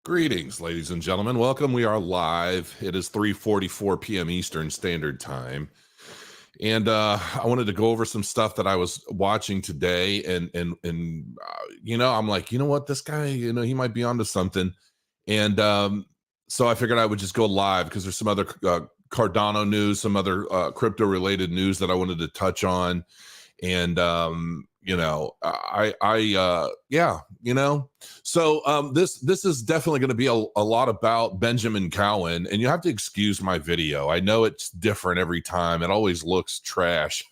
Greetings, ladies and gentlemen. Welcome. We are live. It is 3:44 p.m. Eastern Standard Time. And I wanted to go over some stuff that I was watching today. I'm like, you know what? This guy, he might be onto something. And so I figured I would just go live because there's some other Cardano news, some other crypto-related news that I wanted to touch on. And this is definitely going to be a lot about Benjamin Cowen, and you have to excuse my video. I know it's different every time. It always looks trash.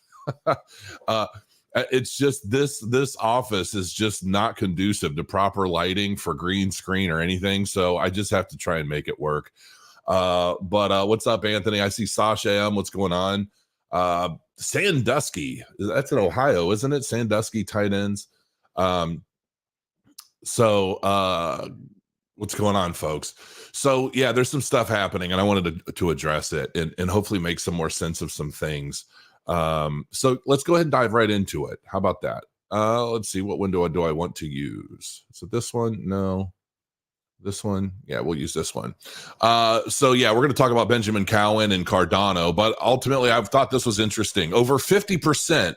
It's just this office is just not conducive to proper lighting for green screen or anything, so I just have to try and make it work. But what's up, Anthony? I see Sasha M. What's going on? Sandusky, that's in Ohio, isn't it? Sandusky tight ends. What's going on, folks? So yeah, there's some stuff happening, and I wanted to address it and hopefully make some more sense of some things. So let's go ahead and dive right into it. How about that? Let's see, what window do I want to use? So this one? No. This one? Yeah, we'll use this one. So yeah, we're going to talk about Benjamin Cowen and Cardano, but ultimately I've thought this was interesting. Over 50%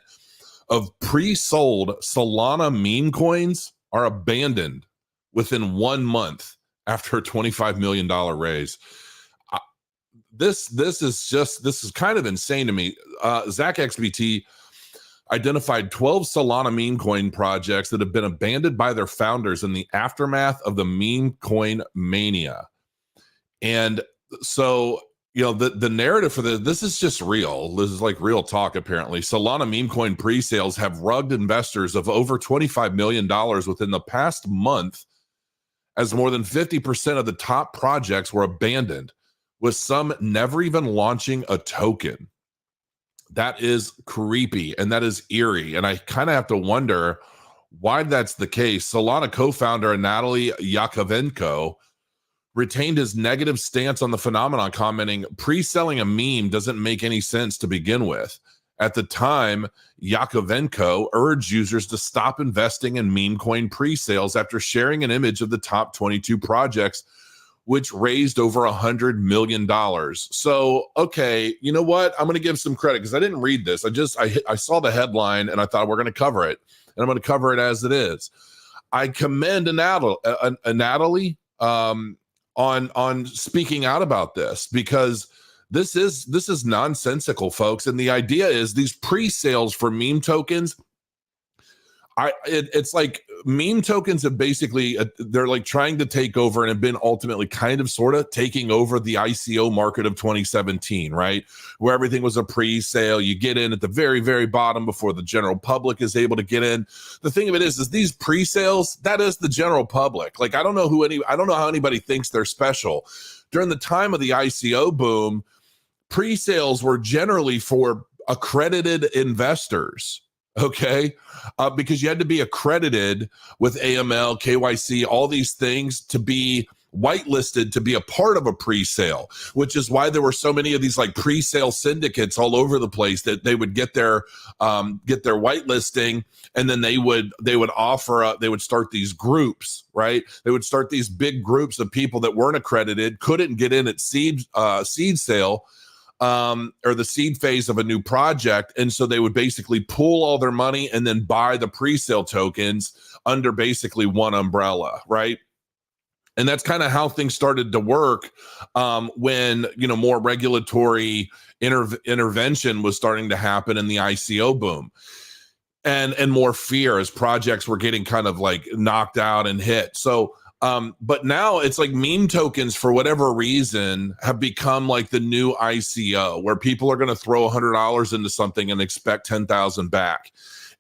of pre-sold Solana Memecoins are abandoned within 1 month after a $25 million raise. This is kind of insane to me. Zach XBT identified 12 Solana Memecoin projects that have been abandoned by their founders in the aftermath of the Memecoin mania. And so, the narrative for this is just real. This is like real talk, apparently. Solana Memecoin pre-sales have rugged investors of over $25 million within the past month, as more than 50% of the top projects were abandoned, with some never even launching a token. That is creepy and that is eerie. And I kind of have to wonder why that's the case. Solana co-founder Natalie Yakovenko retained his negative stance on the phenomenon, commenting, pre-selling a meme doesn't make any sense to begin with. At the time, Yakovenko urged users to stop investing in Memecoin pre-sales after sharing an image of the top 22 projects, which raised over $100 million. So, okay, you know what? I'm going to give some credit because I didn't read this. I saw the headline and I thought we're going to cover it, and I'm going to cover it as it is. I commend Natalie on speaking out about this, because this is nonsensical, folks. And the idea is these pre-sales for meme tokens. It's like meme tokens have basically they're like trying to take over and have been ultimately kind of sort of taking over the ICO market of 2017, right? Where everything was a pre-sale. You get in at the very, very bottom before the general public is able to get in. The thing of it is these pre-sales, that is the general public. Like, I don't know how anybody thinks they're special. During the time of the ICO boom, pre-sales were generally for accredited investors. Okay, because you had to be accredited with AML, KYC, all these things to be whitelisted to be a part of a pre-sale, which is why there were so many of these like pre-sale syndicates all over the place that they would get their whitelisting, and then they would start these groups, right? They would start these big groups of people that weren't accredited, couldn't get in at seed sale. Or the seed phase of a new project. And so they would basically pool all their money and then buy the pre-sale tokens under basically one umbrella, right? And that's kind of how things started to work when, more regulatory intervention was starting to happen in the ICO boom. And more fear as projects were getting kind of like knocked out and hit. So but now it's like meme tokens, for whatever reason, have become like the new ICO, where people are going to throw $100 into something and expect 10,000 back.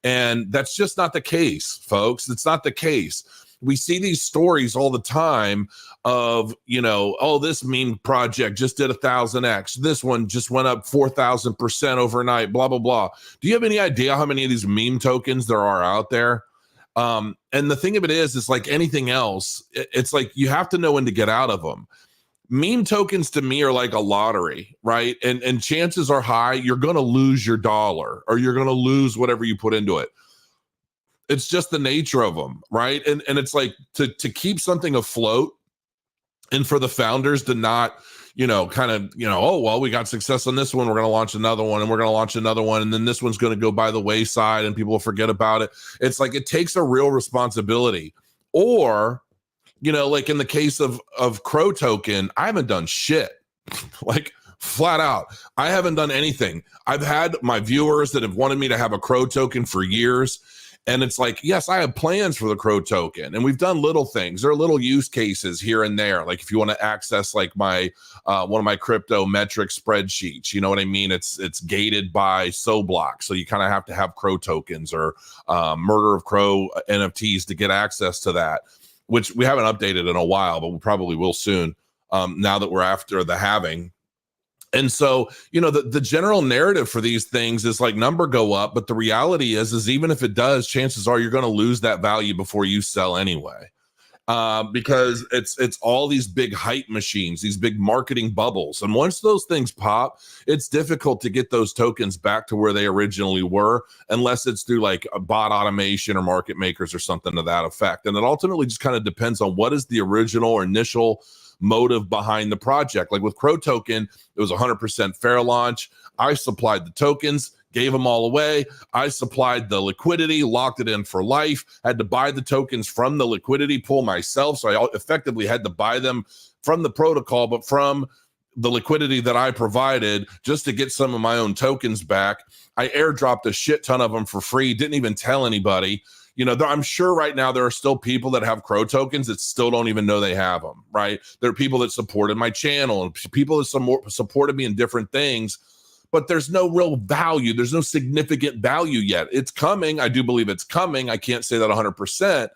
And that's just not the case, folks. It's not the case. We see these stories all the time of, this meme project just did 1,000x. This one just went up 4,000% overnight, blah, blah, blah. Do you have any idea how many of these meme tokens there are out there? And the thing of it is like anything else, it's like you have to know when to get out of them. Meme tokens to me are like a lottery, right? And chances are high you're going to lose your dollar, or you're going to lose whatever you put into it. It's just the nature of them, right? And it's like to keep something afloat, and for the founders to not, kind of, oh, well, we got success on this one, we're going to launch another one, and we're going to launch another one, and then this one's going to go by the wayside and people will forget about it. It's like, it takes a real responsibility. Or, like in the case of Crow Token, I haven't done shit. Like, flat out, I haven't done anything. I've had my viewers that have wanted me to have a Crow Token for years. And it's like, yes, I have plans for the Crow Token, and we've done little things. There are little use cases here and there. Like if you want to access like my one of my crypto metric spreadsheets, you know what I mean? It's gated by SoBlock, so you kind of have to have Crow tokens or Murder of Crow NFTs to get access to that, which we haven't updated in a while, but we probably will soon. Now that we're after the halving. And so, the general narrative for these things is like number go up, but the reality is even if it does, chances are you're going to lose that value before you sell anyway, because it's all these big hype machines, these big marketing bubbles. And once those things pop, it's difficult to get those tokens back to where they originally were, unless it's through like a bot automation or market makers or something to that effect. And it ultimately just kind of depends on what is the original or initial motive behind the project. Like with Crow Token, it was 100% fair launch. I supplied the tokens, gave them all away. I supplied the liquidity, locked it in for life, had to buy the tokens from the liquidity pool myself. So I effectively had to buy them from the protocol, but from the liquidity that I provided just to get some of my own tokens back. I airdropped a shit ton of them for free, didn't even tell anybody. I'm sure right now there are still people that have Crow tokens that still don't even know they have them, right? There are people that supported my channel and people that supported me in different things, but there's no real value. There's no significant value yet. It's coming. I do believe it's coming. I can't say that 100%,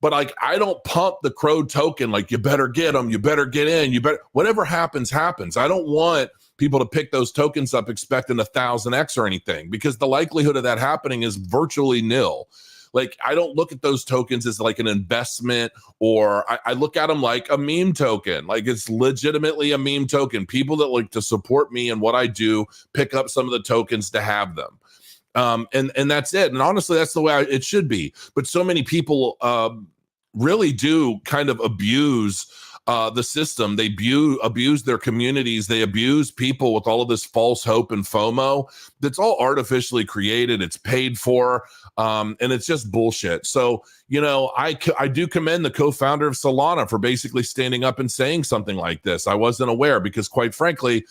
but like, I don't pump the Crow token like, you better get them, you better get in, whatever happens, happens. I don't want people to pick those tokens up expecting 1,000x or anything, because the likelihood of that happening is virtually nil. Like, I don't look at those tokens as like an investment, or I look at them like a meme token. Like, it's legitimately a meme token. People that like to support me and what I do pick up some of the tokens to have them. And that's it. And honestly, that's the way it should be. But so many people really do kind of abuse the system. They abuse their communities. They abuse people with all of this false hope and FOMO that's all artificially created. It's paid for, and it's just bullshit. So, I do commend the co-founder of Solana for basically standing up and saying something like this. I wasn't aware, because quite frankly,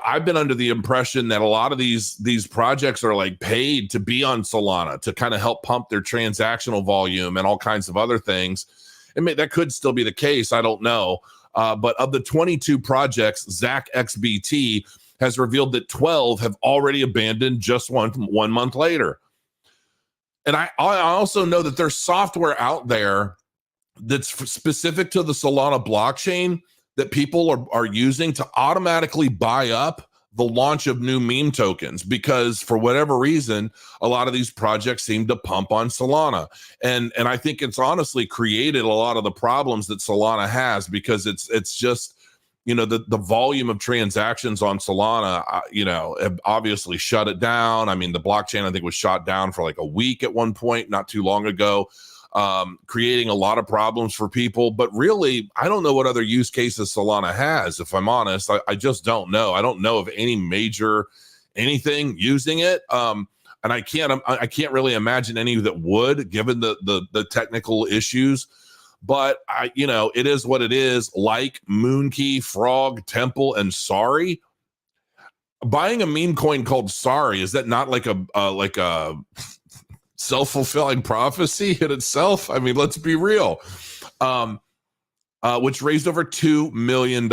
I've been under the impression that a lot of these projects are like paid to be on Solana to kind of help pump their transactional volume and all kinds of other things. And that could still be the case. I don't know. But of the 22 projects, Zach XBT has revealed that 12 have already abandoned just one month later. And I also know that there's software out there that's specific to the Solana blockchain that people are using to automatically buy up the launch of new meme tokens, because for whatever reason, a lot of these projects seem to pump on Solana. And I think it's honestly created a lot of the problems that Solana has, because it's just, the volume of transactions on Solana, have obviously shut it down. I mean, the blockchain, I think, was shut down for like a week at one point, not too long ago, creating a lot of problems for people. But really, I don't know what other use cases Solana has. If I'm honest, I just don't know. I don't know of any major anything using it. And I can't really imagine any that would, given the technical issues. But it is what it is. Like Moonkey, Frog, Temple, and Sorry. Buying a meme coin called Sorry, is that not like a self-fulfilling prophecy in itself? I mean, let's be real. Which raised over $2 million.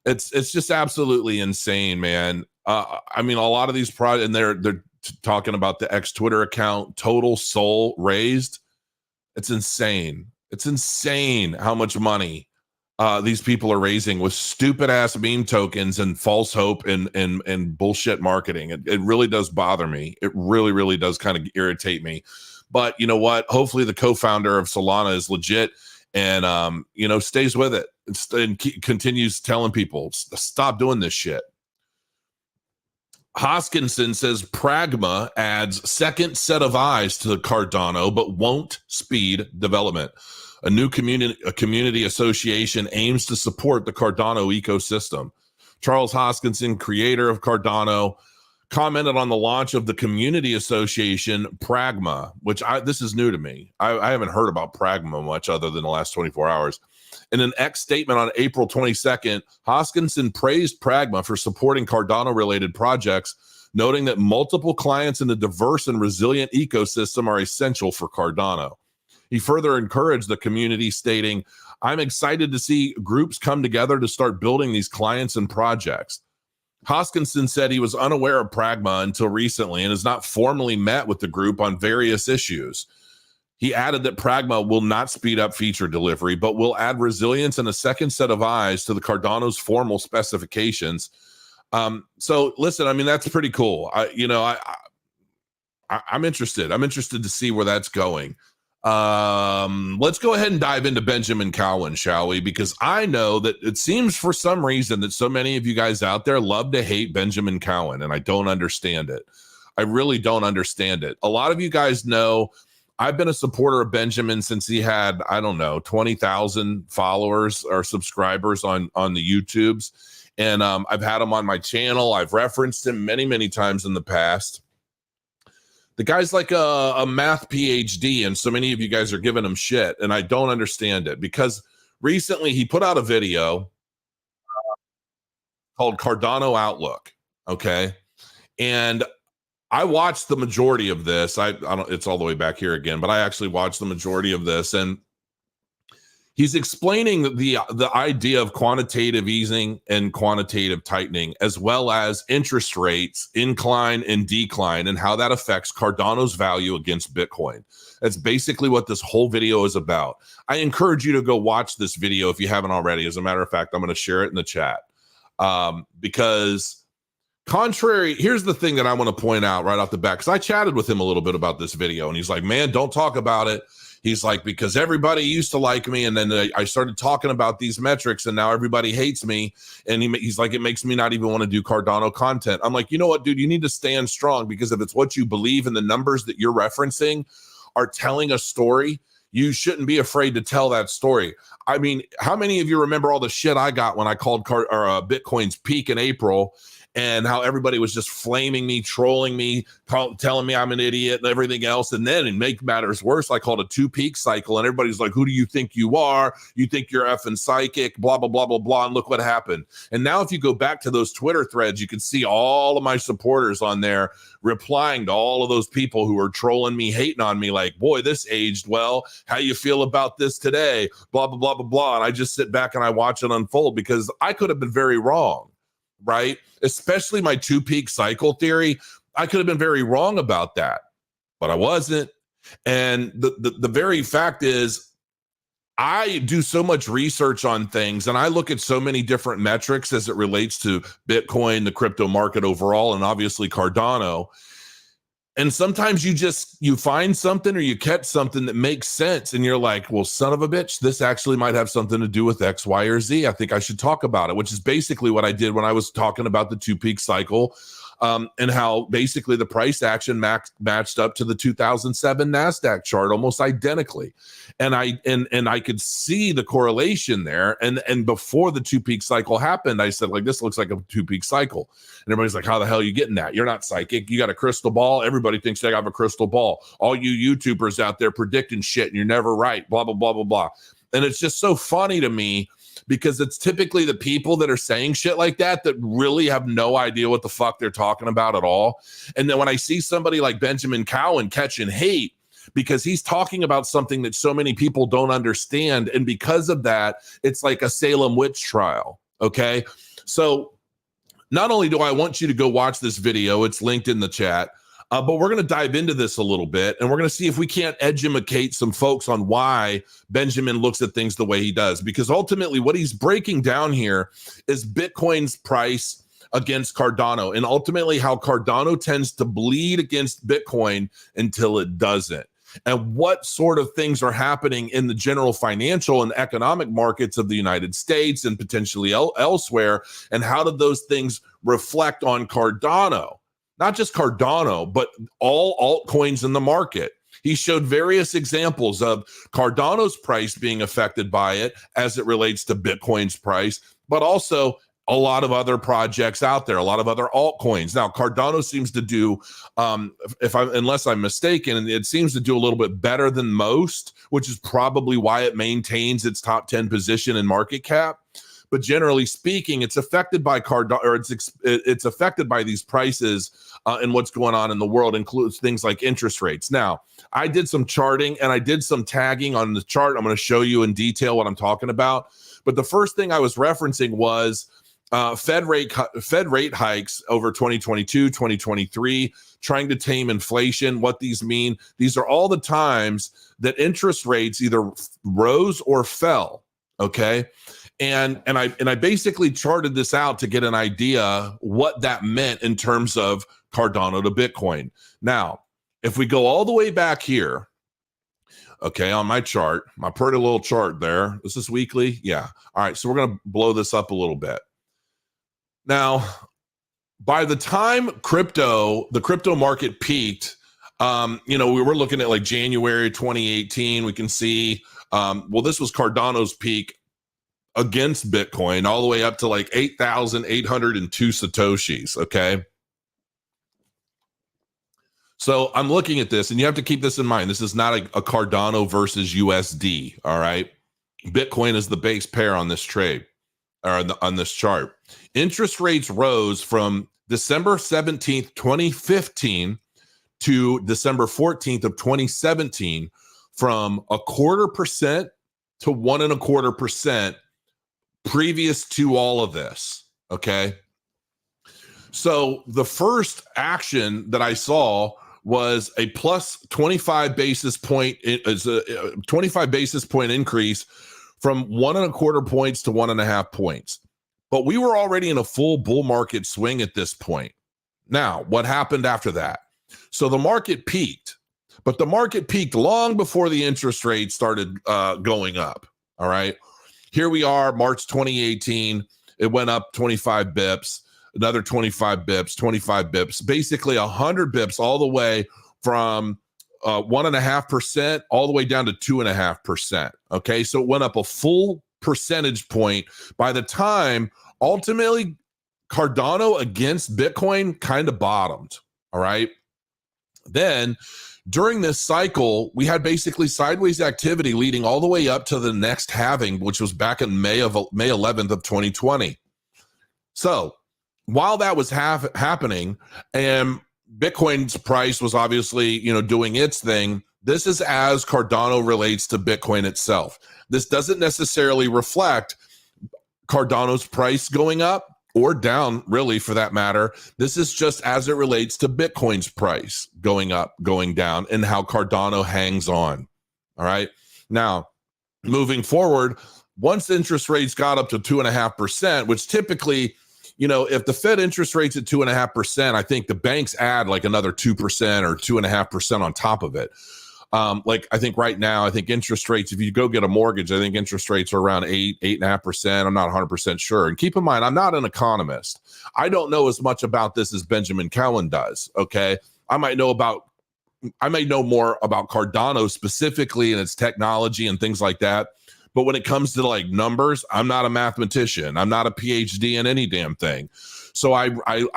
It's just absolutely insane, man. I mean, a lot of these projects, and they're talking about the X Twitter account total SOL raised. It's insane. It's insane how much money these people are raising with stupid ass meme tokens and false hope and bullshit marketing. It really does bother me. It really, really does kind of irritate me. But you know what? Hopefully the co-founder of Solana is legit and stays with it and continues telling people, stop doing this shit. Hoskinson says Pragma adds second set of eyes to the Cardano, but won't speed development. A new community association aims to support the Cardano ecosystem. Charles Hoskinson, creator of Cardano, commented on the launch of the community association Pragma, which this is new to me. I haven't heard about Pragma much other than the last 24 hours. In an X statement on April 22nd, Hoskinson praised Pragma for supporting Cardano-related projects, noting that multiple clients in a diverse and resilient ecosystem are essential for Cardano. He further encouraged the community, stating, "I'm excited to see groups come together to start building these clients and projects." Hoskinson said he was unaware of Pragma until recently and has not formally met with the group on various issues. He added that Pragma will not speed up feature delivery, but will add resilience and a second set of eyes to the Cardano's formal specifications. So listen, I mean, that's pretty cool. I'm interested. I'm interested to see where that's going. Let's go ahead and dive into Benjamin Cowen, shall we? Because I know that it seems for some reason that so many of you guys out there love to hate Benjamin Cowen, and I don't understand it. I really don't understand it. A lot of you guys know I've been a supporter of Benjamin since he had, 20,000 followers or subscribers on the YouTubes. And I've had him on my channel. I've referenced him many, many times in the past. The guy's like a math PhD, and so many of you guys are giving him shit, and I don't understand it because recently he put out a video called Cardano Outlook, okay? And I watched the majority of this. I don't, it's all the way back here again, but I actually watched the majority of this, and he's explaining the idea of quantitative easing and quantitative tightening, as well as interest rates, incline and decline, and how that affects Cardano's value against Bitcoin. That's basically what this whole video is about. I encourage you to go watch this video if you haven't already. As a matter of fact, I'm going to share it in the chat because here's the thing that I want to point out right off the bat, because I chatted with him a little bit about this video, and he's like, man, don't talk about it. He's like, because everybody used to like me, and then I started talking about these metrics, and now everybody hates me. And he's like, it makes me not even want to do Cardano content. I'm like, you know what, dude, you need to stand strong, because if it's what you believe and the numbers that you're referencing are telling a story, you shouldn't be afraid to tell that story. I mean, how many of you remember all the shit I got when I called Bitcoin's peak in April, and how everybody was just flaming me, trolling me, telling me I'm an idiot and everything else. And then, and make matters worse, I called a 2-peak cycle, and everybody's like, who do you think you are? You think you're effing psychic, blah, blah, blah, blah, blah. And look what happened. And now if you go back to those Twitter threads, you can see all of my supporters on there replying to all of those people who are trolling me, hating on me, like, boy, this aged well. How you feel about this today? Blah, blah, blah, blah, blah. And I just sit back and I watch it unfold, because I could have been very wrong. Right? Especially my 2-peak cycle theory. I could have been very wrong about that, but I wasn't. And the very fact is, I do so much research on things, and I look at so many different metrics as it relates to Bitcoin, the crypto market overall, and obviously Cardano. And sometimes you find something or you catch something that makes sense, and you're like, well, son of a bitch, this actually might have something to do with X, Y, or Z. I think I should talk about it, which is basically what I did when I was talking about the 2-peak cycle, and how basically the price action matched up to the 2007 NASDAQ chart almost identically. And I could see the correlation there. And before the 2-peak cycle happened, I said, like, this looks like a 2-peak cycle. And everybody's like, how the hell are you getting that? You're not psychic. You got a crystal ball. Everybody thinks they have a crystal ball. All you YouTubers out there predicting shit, and you're never right, blah, blah, blah, blah, blah. And it's just so funny to me, because it's typically the people that are saying shit like that really have no idea what the fuck they're talking about at all. And then when I see somebody like Benjamin Cowen catching hate because he's talking about something that so many people don't understand, and because of that, it's like a Salem witch trial, okay? So not only do I want you to go watch this video, it's linked in the chat, but we're going to dive into this a little bit, and we're going to see if we can't educate some folks on why Benjamin looks at things the way he does. Because ultimately what he's breaking down here is Bitcoin's price against Cardano, and ultimately how Cardano tends to bleed against Bitcoin until it doesn't. And what sort of things are happening in the general financial and economic markets of the United States and potentially elsewhere, and how do those things reflect on Cardano? not just Cardano, but all altcoins in the market. He showed various examples of Cardano's price being affected by it as it relates to Bitcoin's price, but also a lot of other projects out there, a lot of other altcoins. Now, Cardano seems to do, unless I'm mistaken, it seems to do a little bit better than most, which is probably why it maintains its top 10 position in market cap. But generally speaking, it's affected by Cardano, or it's affected by these prices and what's going on in the world, includes things like interest rates. Now, I did some charting and I did some tagging on the chart. I'm going to show you in detail what I'm talking about. But the first thing I was referencing was Fed rate hikes over 2022, 2023, trying to tame inflation. What these mean, these are all the times that interest rates either rose or fell. Okay. And I basically charted this out to get an idea what that meant in terms of Cardano to Bitcoin. Now, if we go all the way back here, okay, on my chart, my pretty little chart there, this is weekly. Yeah. All right. So we're going to blow this up a little bit. Now, by the time the crypto market peaked, we were looking at like January 2018. We can see, this was Cardano's peak against Bitcoin, all the way up to like 8,802 Satoshis. Okay. So I'm looking at this, and you have to keep this in mind. This is not a Cardano versus USD. All right. Bitcoin is the base pair on this trade, or on this chart. Interest rates rose from December 17th, 2015 to December 14th of 2017 from 0.25% to 1.25% previous to all of this. Okay. So the first action that I saw was a plus 25 basis point, is a 25 basis point increase from 1.25 points to 1.5 points. But we were already in a full bull market swing at this point. Now, what happened after that? So the market peaked, but the market peaked long before the interest rate started going up. All right. Here we are, March 2018. It went up 25 bips, another 25 bips, 25 bips, basically 100 bips all the way from 1.5% all the way down to 2.5%. Okay. So it went up a full percentage point. By the time ultimately Cardano against Bitcoin kind of bottomed. All right. Then during this cycle, we had basically sideways activity leading all the way up to the next halving, which was back in May 11th of 2020. So while that was happening and Bitcoin's price was obviously, doing its thing, this is as Cardano relates to Bitcoin itself. This doesn't necessarily reflect Cardano's price going up or down, really, for that matter. This is just as it relates to Bitcoin's price going up, going down, and how Cardano hangs on. All right. Now, moving forward, once interest rates got up to 2.5%, which typically, if the Fed interest rates at 2.5%, I think the banks add like another 2% or 2.5% on top of it. I think right now, I think interest rates, if you go get a mortgage, I think interest rates are around 8.5%. I'm not 100% sure. And keep in mind, I'm not an economist. I don't know as much about this as Benjamin Cowen does. Okay. I might know more about Cardano specifically and its technology and things like that. But when it comes to like numbers, I'm not a mathematician. I'm not a PhD in any damn thing. So I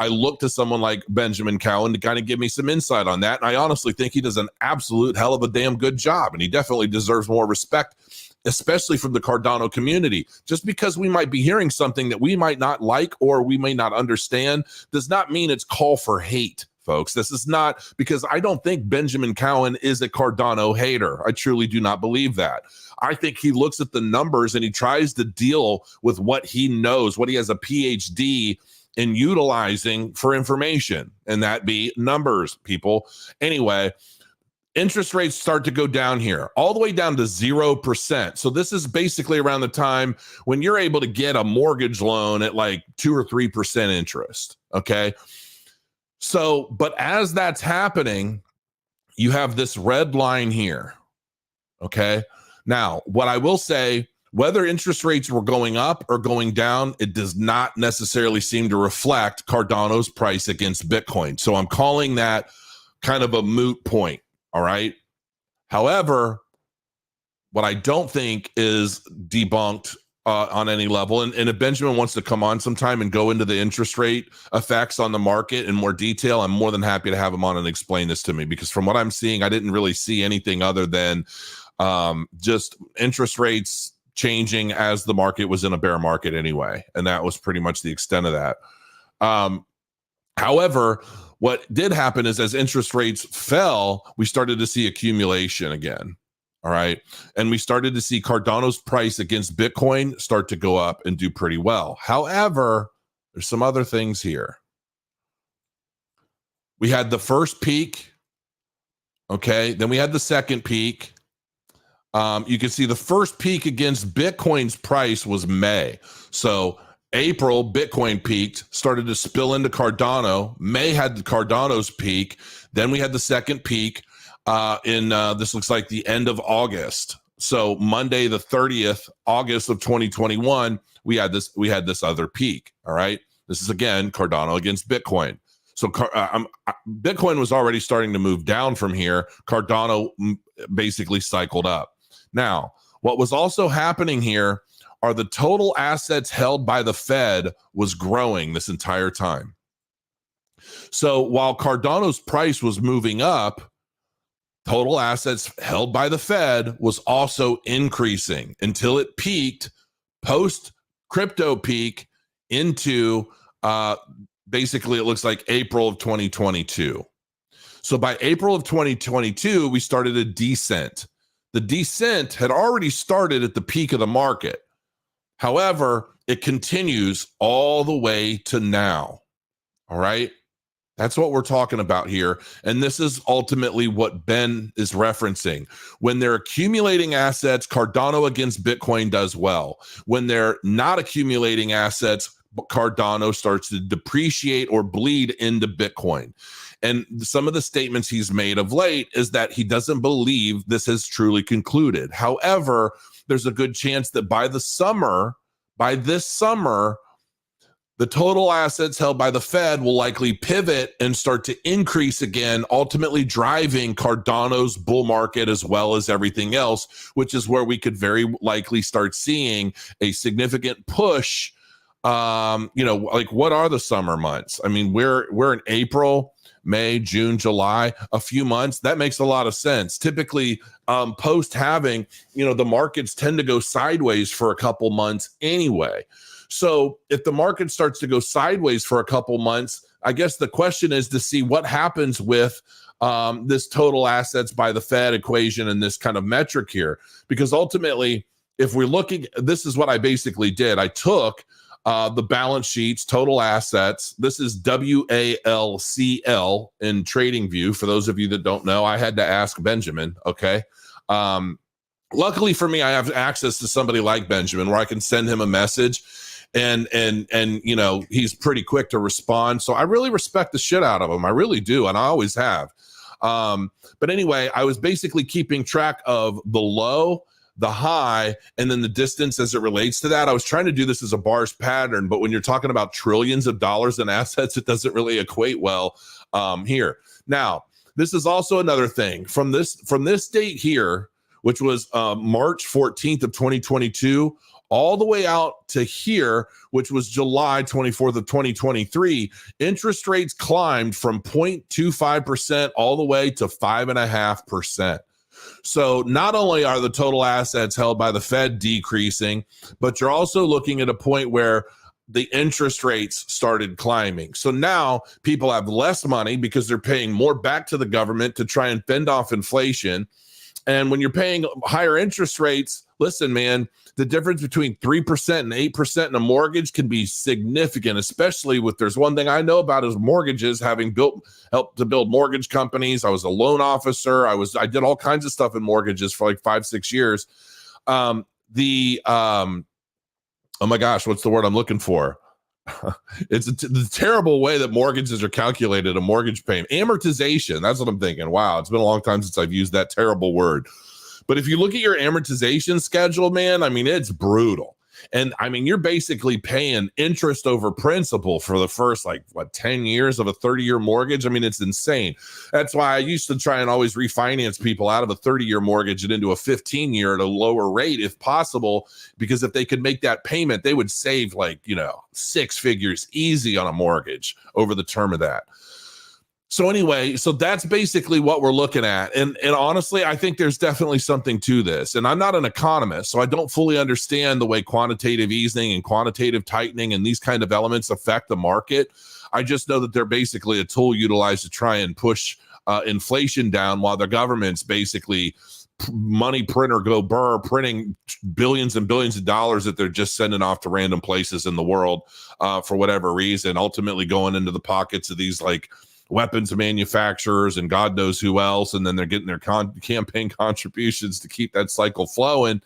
look to someone like Benjamin Cowen to kind of give me some insight on that. And I honestly think he does an absolute hell of a damn good job. And he definitely deserves more respect, especially from the Cardano community. Just because we might be hearing something that we might not like or we may not understand does not mean it's call for hate, folks. This is not, because I don't think Benjamin Cowen is a Cardano hater. I truly do not believe that. I think he looks at the numbers and he tries to deal with what he knows, what he has a PhD in utilizing for information, and that be numbers, people. Anyway, interest rates start to go down here, all the way down to 0%. So this is basically around the time when you're able to get a mortgage loan at like 2 or 3% interest. Okay. So, but as that's happening, you have this red line here. Okay. Now, what I will say, Whether interest rates were going up or going down, it does not necessarily seem to reflect Cardano's price against Bitcoin. So I'm calling that kind of a moot point. All right. However, what I don't think is debunked on any level, and if Benjamin wants to come on sometime and go into the interest rate effects on the market in more detail, I'm more than happy to have him on and explain this to me, because from what I'm seeing, I didn't really see anything other than just interest rates changing as the market was in a bear market anyway. And that was pretty much the extent of that. However, what did happen is as interest rates fell, we started to see accumulation again. All right. And we started to see Cardano's price against Bitcoin start to go up and do pretty well. However, there's some other things here. We had the first peak. Okay. Then we had the second peak. You can see the first peak against Bitcoin's price was May. So April, Bitcoin peaked, started to spill into Cardano. May had the Cardano's peak. Then we had the second peak in this looks like the end of August. So Monday, the 30th, August of 2021, we had this other peak. All right. This is again Cardano against Bitcoin. So Bitcoin was already starting to move down from here. Cardano basically cycled up. Now, what was also happening here are the total assets held by the Fed was growing this entire time. So while Cardano's price was moving up, total assets held by the Fed was also increasing until it peaked post crypto peak into basically it looks like April of 2022. So by April of 2022, we started a descent. The descent had already started at the peak of the market. However, it continues all the way to now. All right. That's what we're talking about here. And this is ultimately what Ben is referencing. When they're accumulating assets, Cardano against Bitcoin does well. When they're not accumulating assets, Cardano starts to depreciate or bleed into Bitcoin. And some of the statements he's made of late is that he doesn't believe this has truly concluded. However, there's a good chance that by this summer, the total assets held by the Fed will likely pivot and start to increase again, ultimately driving Cardano's bull market as well as everything else, which is where we could very likely start seeing a significant push. Like what are the summer months? I mean, we're in April, May, June, July, a few months. That makes a lot of sense. Typically, post halving, the markets tend to go sideways for a couple months anyway. So if the market starts to go sideways for a couple months, I guess the question is to see what happens with this total assets by the Fed equation and this kind of metric here. Because ultimately, if we're looking, this is what I basically did. I took the balance sheets, total assets. This is WALCL in TradingView. For those of you that don't know, I had to ask Benjamin. Okay. Luckily for me, I have access to somebody like Benjamin where I can send him a message and he's pretty quick to respond. So I really respect the shit out of him. I really do. And I always have. But anyway, I was basically keeping track of the low, the high, and then the distance as it relates to that. I was trying to do this as a bars pattern, but when you're talking about trillions of dollars in assets, it doesn't really equate well here. Now, this is also another thing from this date here, which was March 14th of 2022, all the way out to here, which was July 24th of 2023, interest rates climbed from 0.25% all the way to 5.5%. So not only are the total assets held by the Fed decreasing, but you're also looking at a point where the interest rates started climbing. So now people have less money because they're paying more back to the government to try and fend off inflation. And when you're paying higher interest rates, listen, man, the difference between 3% and 8% in a mortgage can be significant, especially with, there's one thing I know about is mortgages, having helped to build mortgage companies. I was a loan officer. I did all kinds of stuff in mortgages for like 5-6 years. Oh my gosh, what's the word I'm looking for? It's the terrible way that mortgages are calculated, a mortgage payment. Amortization, that's what I'm thinking. Wow, it's been a long time since I've used that terrible word. But if you look at your amortization schedule, man, I mean, it's brutal. And I mean, you're basically paying interest over principal for the first, 10 years of a 30-year mortgage. I mean, it's insane. That's why I used to try and always refinance people out of a 30-year mortgage and into a 15-year at a lower rate if possible, because if they could make that payment, they would save 6 figures easy on a mortgage over the term of that. So anyway, so that's basically what we're looking at. And honestly, I think there's definitely something to this. And I'm not an economist, so I don't fully understand the way quantitative easing and quantitative tightening and these kind of elements affect the market. I just know that they're basically a tool utilized to try and push inflation down while the government's basically money printer go burr, printing billions and billions of dollars that they're just sending off to random places in the world for whatever reason, ultimately going into the pockets of these weapons manufacturers and God knows who else, and then they're getting their campaign contributions to keep that cycle flowing.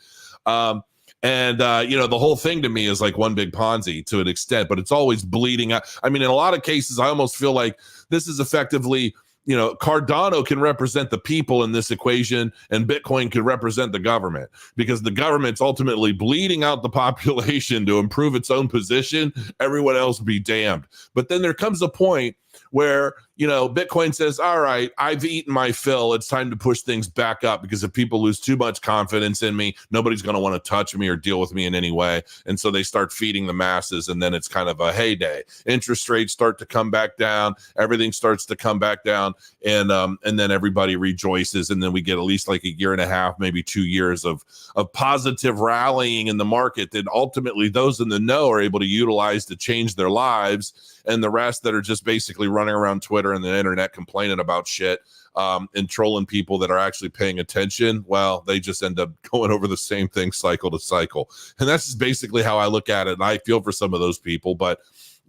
The whole thing to me is like one big Ponzi to an extent, but it's always bleeding out. I mean, in a lot of cases, I almost feel like this is effectively, Cardano can represent the people in this equation, and Bitcoin can represent the government, because the government's ultimately bleeding out the population to improve its own position. Everyone else be damned. But then there comes a point where, Bitcoin says, all right, I've eaten my fill. It's time to push things back up, because if people lose too much confidence in me, nobody's going to want to touch me or deal with me in any way. And so they start feeding the masses, and then it's kind of a heyday. Interest rates start to come back down. Everything starts to come back down, and then everybody rejoices. And then we get at least a year and a half, maybe 2 years of positive rallying in the market that ultimately those in the know are able to utilize to change their lives. And the rest that are just basically running around Twitter and the internet complaining about shit and trolling people that are actually paying attention, well, they just end up going over the same thing cycle to cycle. And that's just basically how I look at it. And I feel for some of those people, but,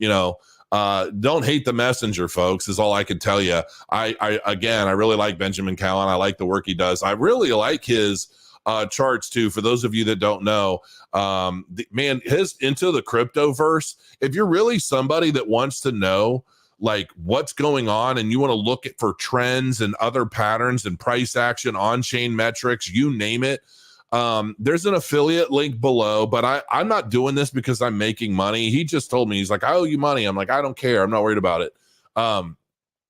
don't hate the messenger, folks, is all I can tell you. I really like Benjamin Cowen. I like the work he does. I really like his charts too. For those of you that don't know, his into the cryptoverse, if you're really somebody that wants to know what's going on and you want to look for trends and other patterns and price action, on-chain metrics, you name it, there's an affiliate link below. But I'm not doing this because I'm making money. He just told me, he's like, I owe you money. I'm like, I don't care, I'm not worried about it.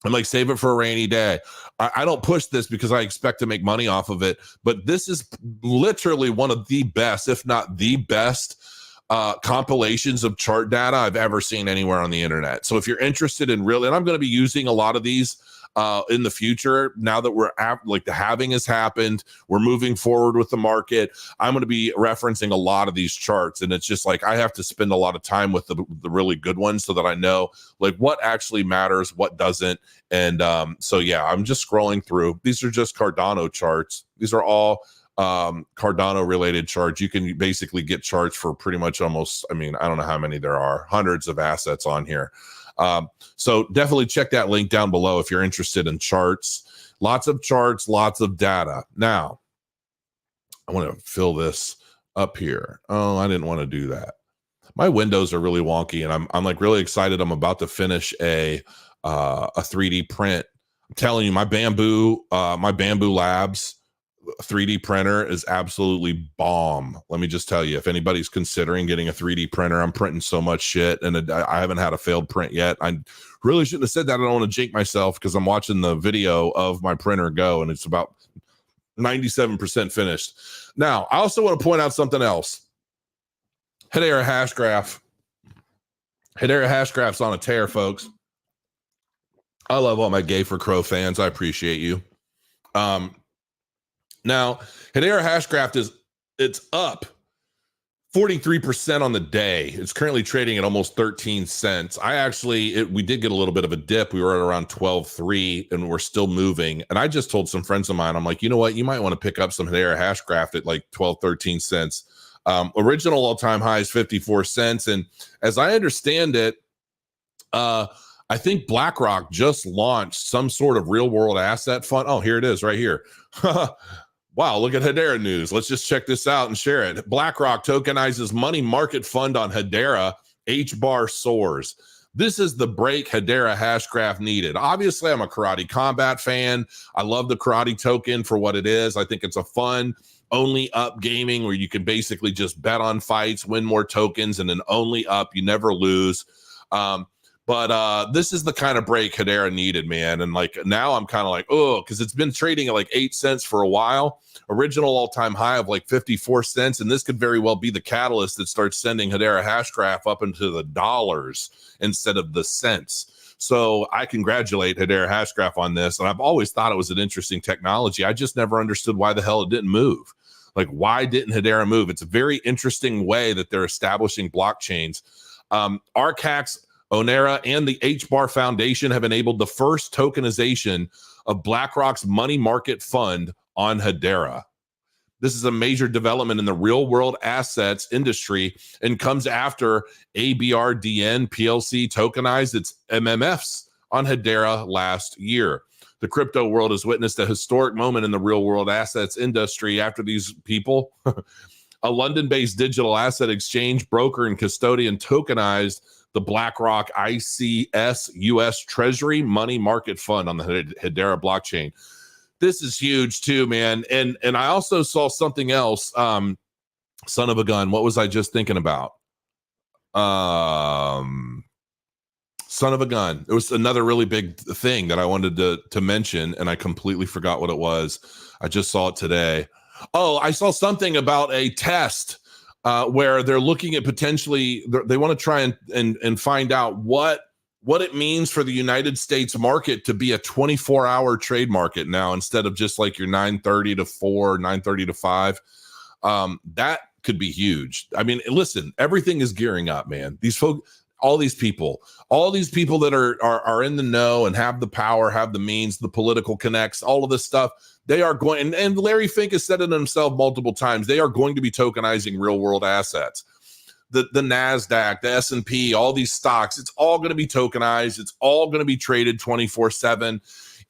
I'm like, save it for a rainy day. I don't push this because I expect to make money off of it. But this is literally one of the best, if not the best, compilations of chart data I've ever seen anywhere on the internet. So if you're interested in and I'm going to be using a lot of these in the future, now that we're the halving has happened, we're moving forward with the market, I'm going to be referencing a lot of these charts. And it's just I have to spend a lot of time with the really good ones so that I know what actually matters, what doesn't. And so yeah, I'm just scrolling through. These are just Cardano charts. These are all Cardano related charts. You can basically get charts for pretty much almost, I don't know how many there are, hundreds of assets on here. So definitely check that link down below if you're interested in charts. Lots of charts, lots of data. Now, I want to fill this up here. Oh, I didn't want to do that. My windows are really wonky, and I'm really excited. I'm about to finish a 3D print. I'm telling you, my Bamboo Labs 3D printer is absolutely bomb. Let me just tell you, if anybody's considering getting a 3D printer, I'm printing so much shit, and I haven't had a failed print yet. I really shouldn't have said that. I don't want to jinx myself, because I'm watching the video of my printer go, and it's about 97% finished. Now, I also want to point out something else. Hedera hash graph. Hedera hash graph's on a tear, folks. I love all my Gay for Crow fans. I appreciate you. Now, Hedera Hashgraph it's up 43% on the day. It's currently trading at almost 13 cents. We did get a little bit of a dip. We were at around 12.3, and we're still moving. And I just told some friends of mine, I'm like, you know what? You might want to pick up some Hedera Hashgraph at 12, 13 cents. Original all-time high is 54 cents. And as I understand it, I think BlackRock just launched some sort of real-world asset fund. Oh, here it is right here. Wow, look at Hedera news. Let's just check this out and share it. BlackRock tokenizes money market fund on Hedera. H-bar soars. This is the break Hedera Hashgraph needed. Obviously, I'm a Karate Combat fan. I love the Karate token for what it is. I think it's a fun only up gaming where you can basically just bet on fights, win more tokens, and then only up. You never lose. But this is the kind of break Hedera needed, man. And like now I'm kind of like, oh, because it's been trading at like 8 cents for a while. Original all-time high of like 54 cents. And this could very well be the catalyst that starts sending Hedera Hashgraph up into the dollars instead of the cents. So I congratulate Hedera Hashgraph on this. And I've always thought it was an interesting technology. I just never understood why the hell it didn't move. Like, why didn't Hedera move? It's a very interesting way that they're establishing blockchains. Arcax, Onera, and the HBAR Foundation have enabled the first tokenization of BlackRock's money market fund on Hedera. This is a major development in the real-world assets industry and comes after ABRDN PLC tokenized its MMFs on Hedera last year. The crypto world has witnessed a historic moment in the real-world assets industry after these people, a London-based digital asset exchange broker and custodian, tokenized the BlackRock ICS US Treasury Money Market Fund on the Hedera blockchain. This is huge too, man. And I also saw something else. Son of a gun. What was I just thinking about? Son of a gun. It was another really big thing that I wanted to mention, and I completely forgot what it was. I just saw it today. Oh, I saw something about a test where they're looking at potentially, they want to try and find out what it means for the United States market to be a 24-hour trade market now, instead of just like your 9:30 to 4, 9:30 to 5. That could be huge. I mean, listen, everything is gearing up, man. These folks, all these people that are in the know and have the power, have the means, the political connects, all of this stuff, they are going, and Larry Fink has said it himself multiple times, they are going to be tokenizing real world assets. The NASDAQ, the S&P, all these stocks, it's all going to be tokenized. It's all going to be traded 24/7.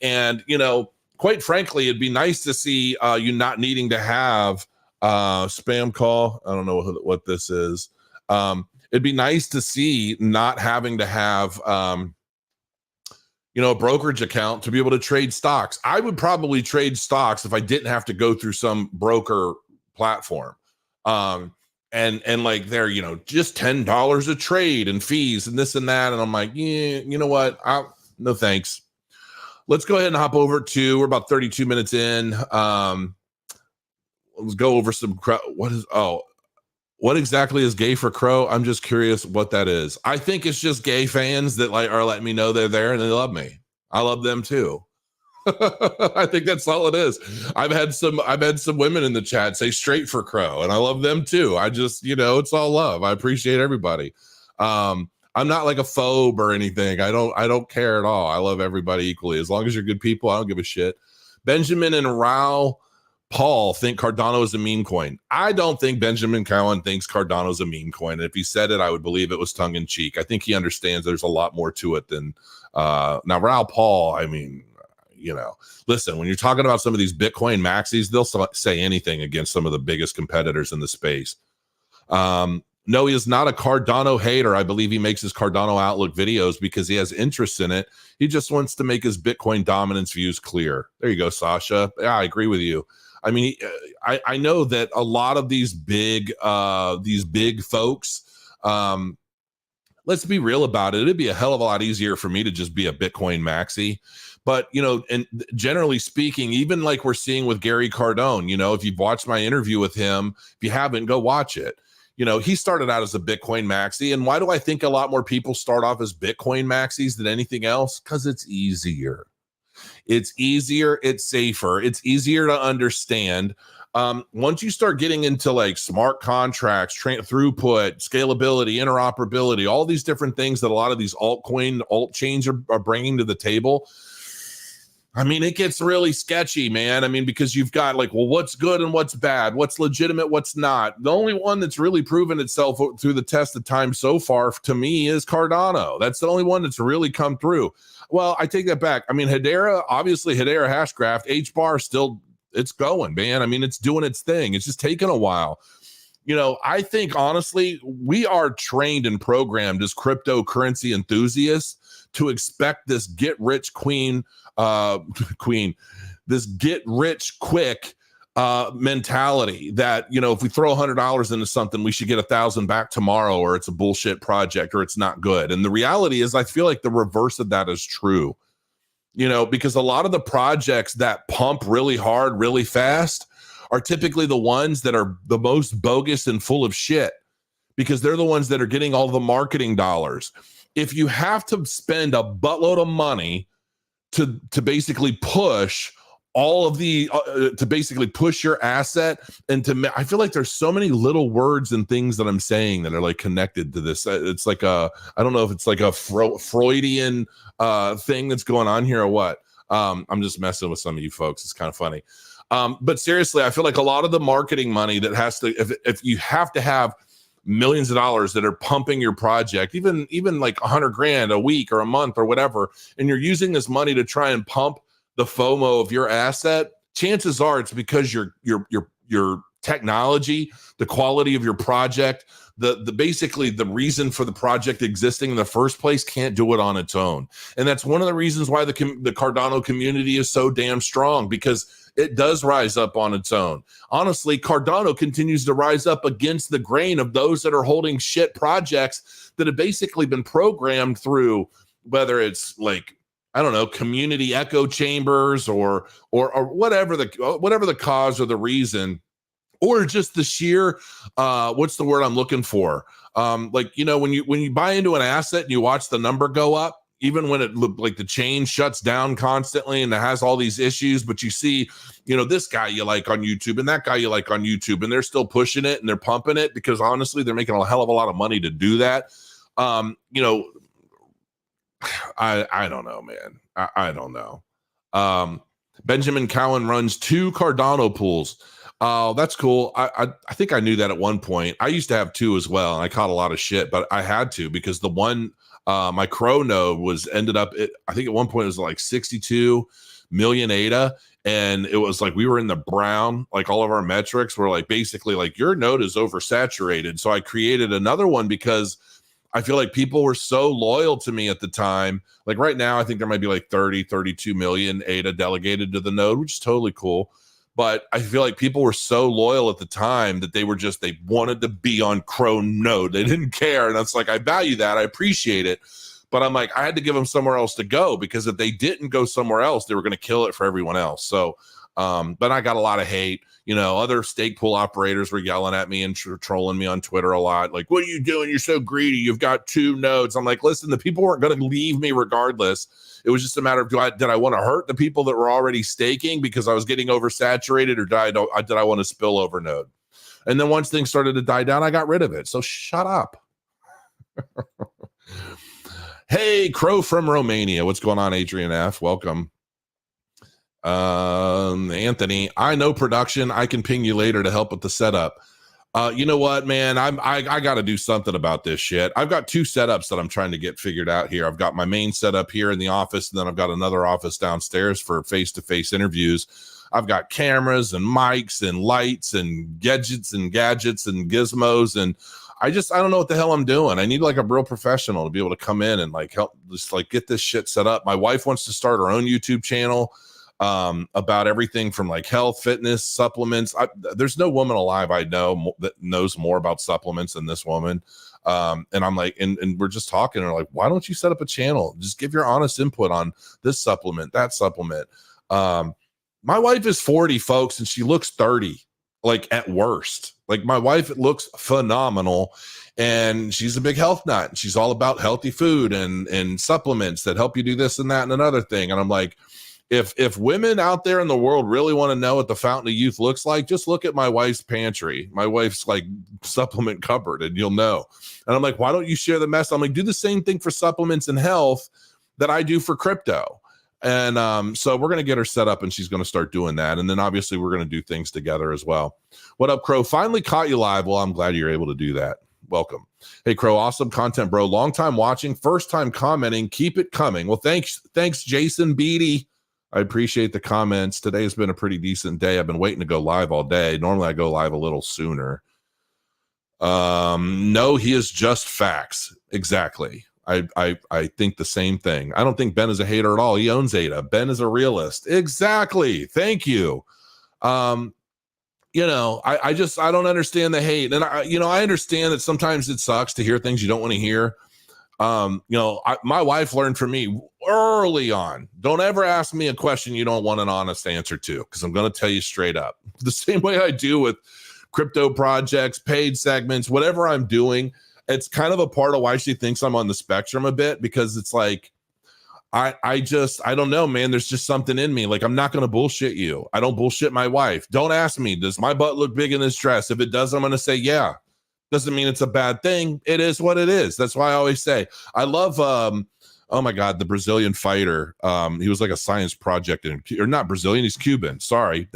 And, you know, quite frankly, it'd be nice to see you not needing to have spam call. I don't know what this is. It'd be nice to see not having to have, a brokerage account to be able to trade stocks. I would probably trade stocks if I didn't have to go through some broker platform. And like they're, just $10 a trade and fees and this and that. And I'm like, yeah, you know what? No, thanks. Let's go ahead and hop over to, we're about 32 minutes in. Let's go over some, what exactly is Gay for Crow? I'm just curious what that is. I think it's just gay fans that like are letting me know they're there and they love me. I love them too. I think that's all it is. I've had some women in the chat say straight for Crow, and I love them too. I just, it's all love. I appreciate everybody. I'm not like a phobe or anything. I don't care at all. I love everybody equally. As long as you're good people, I don't give a shit. Benjamin and Raul Paul think Cardano is a meme coin. I don't think Benjamin Cowen thinks Cardano is a meme coin. And if he said it, I would believe it was tongue in cheek. I think he understands there's a lot more to it than now Raul Paul. I mean, listen, when you're talking about some of these Bitcoin maxis, they'll say anything against some of the biggest competitors in the space. No, he is not a Cardano hater. I believe he makes his Cardano Outlook videos because he has interest in it. He just wants to make his Bitcoin dominance views clear. There you go, Sasha. Yeah, I agree with you. I mean, I know that a lot of these big folks, let's be real about it. It'd be a hell of a lot easier for me to just be a Bitcoin maxi. But, and generally speaking, even like we're seeing with Gary Cardone, if you've watched my interview with him, if you haven't, go watch it. He started out as a Bitcoin maxi. And why do I think a lot more people start off as Bitcoin maxis than anything else? Because it's easier. It's easier. It's safer. It's easier to understand. Once you start getting into like smart contracts, throughput, scalability, interoperability, all these different things that a lot of these alt chains are bringing to the table, I mean, it gets really sketchy, man. I mean, because you've got like, well, what's good and what's bad? What's legitimate? What's not? The only one that's really proven itself through the test of time so far to me is Cardano. That's the only one that's really come through. Well, I take that back. I mean, Hedera Hashgraph, HBAR still, it's going, man. I mean, it's doing its thing. It's just taking a while. I think honestly, we are trained and programmed as cryptocurrency enthusiasts to expect this get rich this get rich quick mentality that, if we throw $100 into something, we should get 1,000 back tomorrow, or it's a bullshit project, or it's not good. And the reality is, I feel like the reverse of that is true, because a lot of the projects that pump really hard, really fast are typically the ones that are the most bogus and full of shit, because they're the ones that are getting all the marketing dollars. If you have to spend a buttload of money to basically push all of the to basically push your asset, and I feel like there's so many little words and things that I'm saying that are like connected to this. It's like I don't know if it's like a Freudian thing that's going on here or what. I'm just messing with some of you folks. It's kind of funny. But seriously, I feel like a lot of the marketing money that has to, if you have to have millions of dollars that are pumping your project, even like $100,000 a week or a month or whatever, and you're using this money to try and pump the FOMO of your asset, chances are it's because your technology, the quality of your project, the basically the reason for the project existing in the first place can't do it on its own. And that's one of the reasons why the Cardano community is so damn strong, because it does rise up on its own. Honestly, Cardano continues to rise up against the grain of those that are holding shit projects that have basically been programmed through, whether it's like, I don't know, community echo chambers or whatever the cause or the reason, or just the sheer what's the word I'm looking for? When you buy into an asset and you watch the number go up, even when it looked like the chain shuts down constantly and it has all these issues, but you see, this guy you like on YouTube and that guy you like on YouTube, and they're still pushing it and they're pumping it because honestly, they're making a hell of a lot of money to do that. I don't know, man. I don't know. Benjamin Cowen runs 2 Cardano pools. Oh, that's cool. I think I knew that at one point. I used to have 2 as well, and I caught a lot of shit, but I had to, because the one my Crow node ended up, I think at one point it was like 62 million ADA, and it was like we were in the brown, like all of our metrics were like basically like your node is oversaturated. So I created another one because I feel like people were so loyal to me at the time. Like right now, I think there might be like 32 million ADA delegated to the node, which is totally cool. But I feel like people were so loyal at the time that they wanted to be on Crow node. They didn't care. And it's like, I value that. I appreciate it. But I'm like, I had to give them somewhere else to go, because if they didn't go somewhere else, they were going to kill it for everyone else. So, but I got a lot of hate. Other stake pool operators were yelling at me and trolling me on Twitter a lot. Like, what are you doing? You're so greedy. You've got 2 nodes. I'm like, listen, the people weren't going to leave me regardless. It was just a matter of, did I want to hurt the people that were already staking because I was getting oversaturated, or did I want to spill over node? And then once things started to die down, I got rid of it. So shut up. Hey, Crow from Romania. What's going on, Adrian F? Welcome. Anthony, I know production. I can ping you later to help with the setup. You know what, man? I got to do something about this shit. I've got 2 setups that I'm trying to get figured out here. I've got my main setup here in the office, and then I've got another office downstairs for face-to-face interviews. I've got cameras and mics and lights and gadgets and gizmos, and I don't know what the hell I'm doing. I need like a real professional to be able to come in and like help just like get this shit set up. My wife wants to start her own YouTube channel about everything from like health, fitness, supplements. There's no woman alive I know that knows more about supplements than this woman. And I'm like, and we're just talking, and we're like, why don't you set up a channel? Just give your honest input on this supplement, that supplement. My wife is 40, folks, and she looks 30, like at worst. Like my wife looks phenomenal, and she's a big health nut. She's all about healthy food and supplements that help you do this and that and another thing. And I'm like, if women out there in the world really want to know what the fountain of youth looks like, just look at my wife's pantry, my wife's like supplement cupboard, and you'll know. And I'm like, why don't you share the mess? I'm like, do the same thing for supplements and health that I do for crypto. And so we're going to get her set up, and she's going to start doing that. And then obviously we're going to do things together as well. What up, Crow? Finally caught you live. Well, I'm glad you're able to do that. Welcome. Hey, Crow, awesome content, bro. Long time watching, first time commenting. Keep it coming. Well, thanks, Jason Beatty. I appreciate the comments. Today has been a pretty decent day. I've been waiting to go live all day. Normally I go live a little sooner. No, he is just facts. Exactly. I think the same thing. I don't think Ben is a hater at all. He owns ADA. Ben is a realist. Exactly. Thank you. You know, I don't understand the hate. And I understand that sometimes it sucks to hear things you don't want to hear. You know, my wife learned from me early on, don't ever ask me a question you don't want an honest answer to, because I'm going to tell you straight up. The same way I do with crypto projects, paid segments, whatever I'm doing. It's kind of a part of why she thinks I'm on the spectrum a bit, because it's like, I don't know, man. There's just something in me. Like, I'm not going to bullshit you. I don't bullshit my wife. Don't ask me, does my butt look big in this dress? If it does, I'm going to say, yeah. Doesn't mean it's a bad thing. It is what it is. That's why I always say, I love, oh my God, the Brazilian fighter. He was like a science project, or not Brazilian, he's Cuban. Sorry.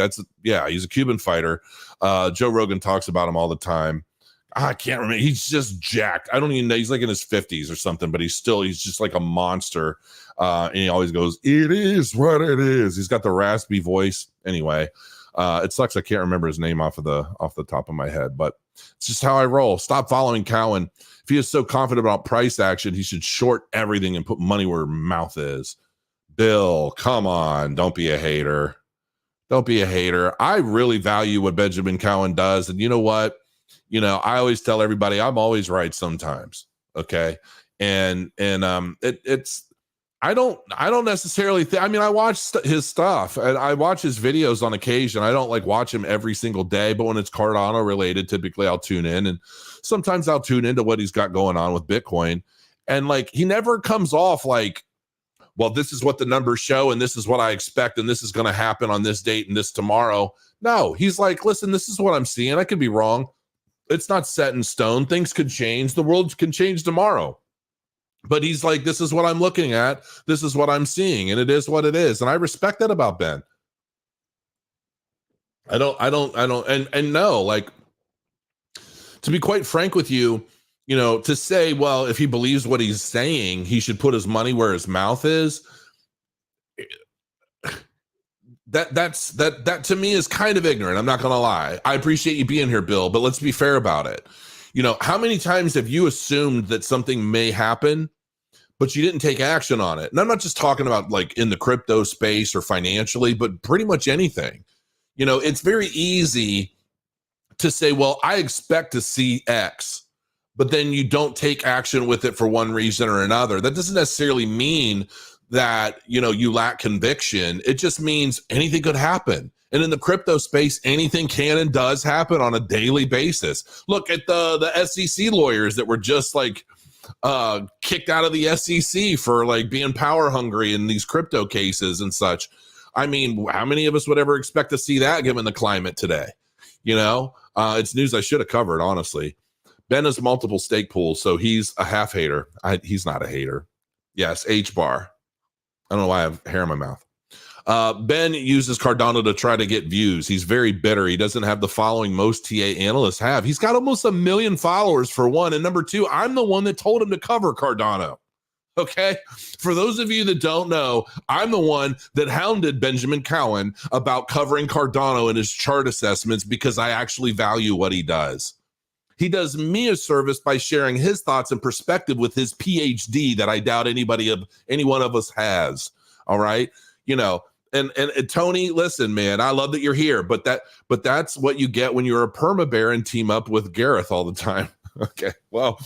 He's a Cuban fighter. Joe Rogan talks about him all the time. I can't remember. He's just jacked. I don't even know. He's like in his 50s or something, but he's just like a monster. And he always goes, it is what it is. He's got the raspy voice. Anyway, it sucks I can't remember his name off the top of my head, but it's just how I roll. Stop following Cowen. If he is so confident about price action, he should short everything and put money where mouth is. Bill, come on. Don't be a hater. Don't be a hater. I really value what Benjamin Cowen does. And you know what? You know, I always tell everybody I'm always right sometimes. Okay. And it's, I don't necessarily think, I mean, I watch his stuff and I watch his videos on occasion. I don't like watch him every single day, but when it's Cardano related, typically I'll tune in, and sometimes I'll tune into what he's got going on with Bitcoin. And like, he never comes off like, well, this is what the numbers show, and this is what I expect, and this is going to happen on this date and this tomorrow. No, he's like, listen, this is what I'm seeing. I could be wrong. It's not set in stone. Things could change. The world can change tomorrow. But he's like, this is what I'm looking at. This is what I'm seeing. And it is what it is. And I respect that about Ben. I don't, and no, like, to be quite frank with you, you know, to say, well, if he believes what he's saying, he should put his money where his mouth is. That to me is kind of ignorant. I'm not going to lie. I appreciate you being here, Bill, but let's be fair about it. You know, how many times have you assumed that something may happen, but you didn't take action on it? And I'm not just talking about like in the crypto space or financially, but pretty much anything. You know, it's very easy to say, well, I expect to see X, but then you don't take action with it for one reason or another. That doesn't necessarily mean that, you know, you lack conviction. It just means anything could happen. And in the crypto space, anything can and does happen on a daily basis. Look at the SEC lawyers that were just like kicked out of the SEC for like being power hungry in these crypto cases and such. I mean, how many of us would ever expect to see that given the climate today? You know, it's news I should have covered, honestly. Ben has multiple stake pools, so he's a half hater. He's not a hater. Yes, H bar. I don't know why I have hair in my mouth. Ben uses Cardano to try to get views. He's very bitter. He doesn't have the following most TA analysts have. He's got almost 1 million followers, for one. And number two, I'm the one that told him to cover Cardano. Okay. For those of you that don't know, I'm the one that hounded Benjamin Cowen about covering Cardano in his chart assessments because I actually value what he does. He does me a service by sharing his thoughts and perspective with his PhD that I doubt any one of us has. All right. You know, and Tony, listen, man, I love that you're here, but that's what you get when you're a perma bear and team up with Gareth all the time. Okay. Well,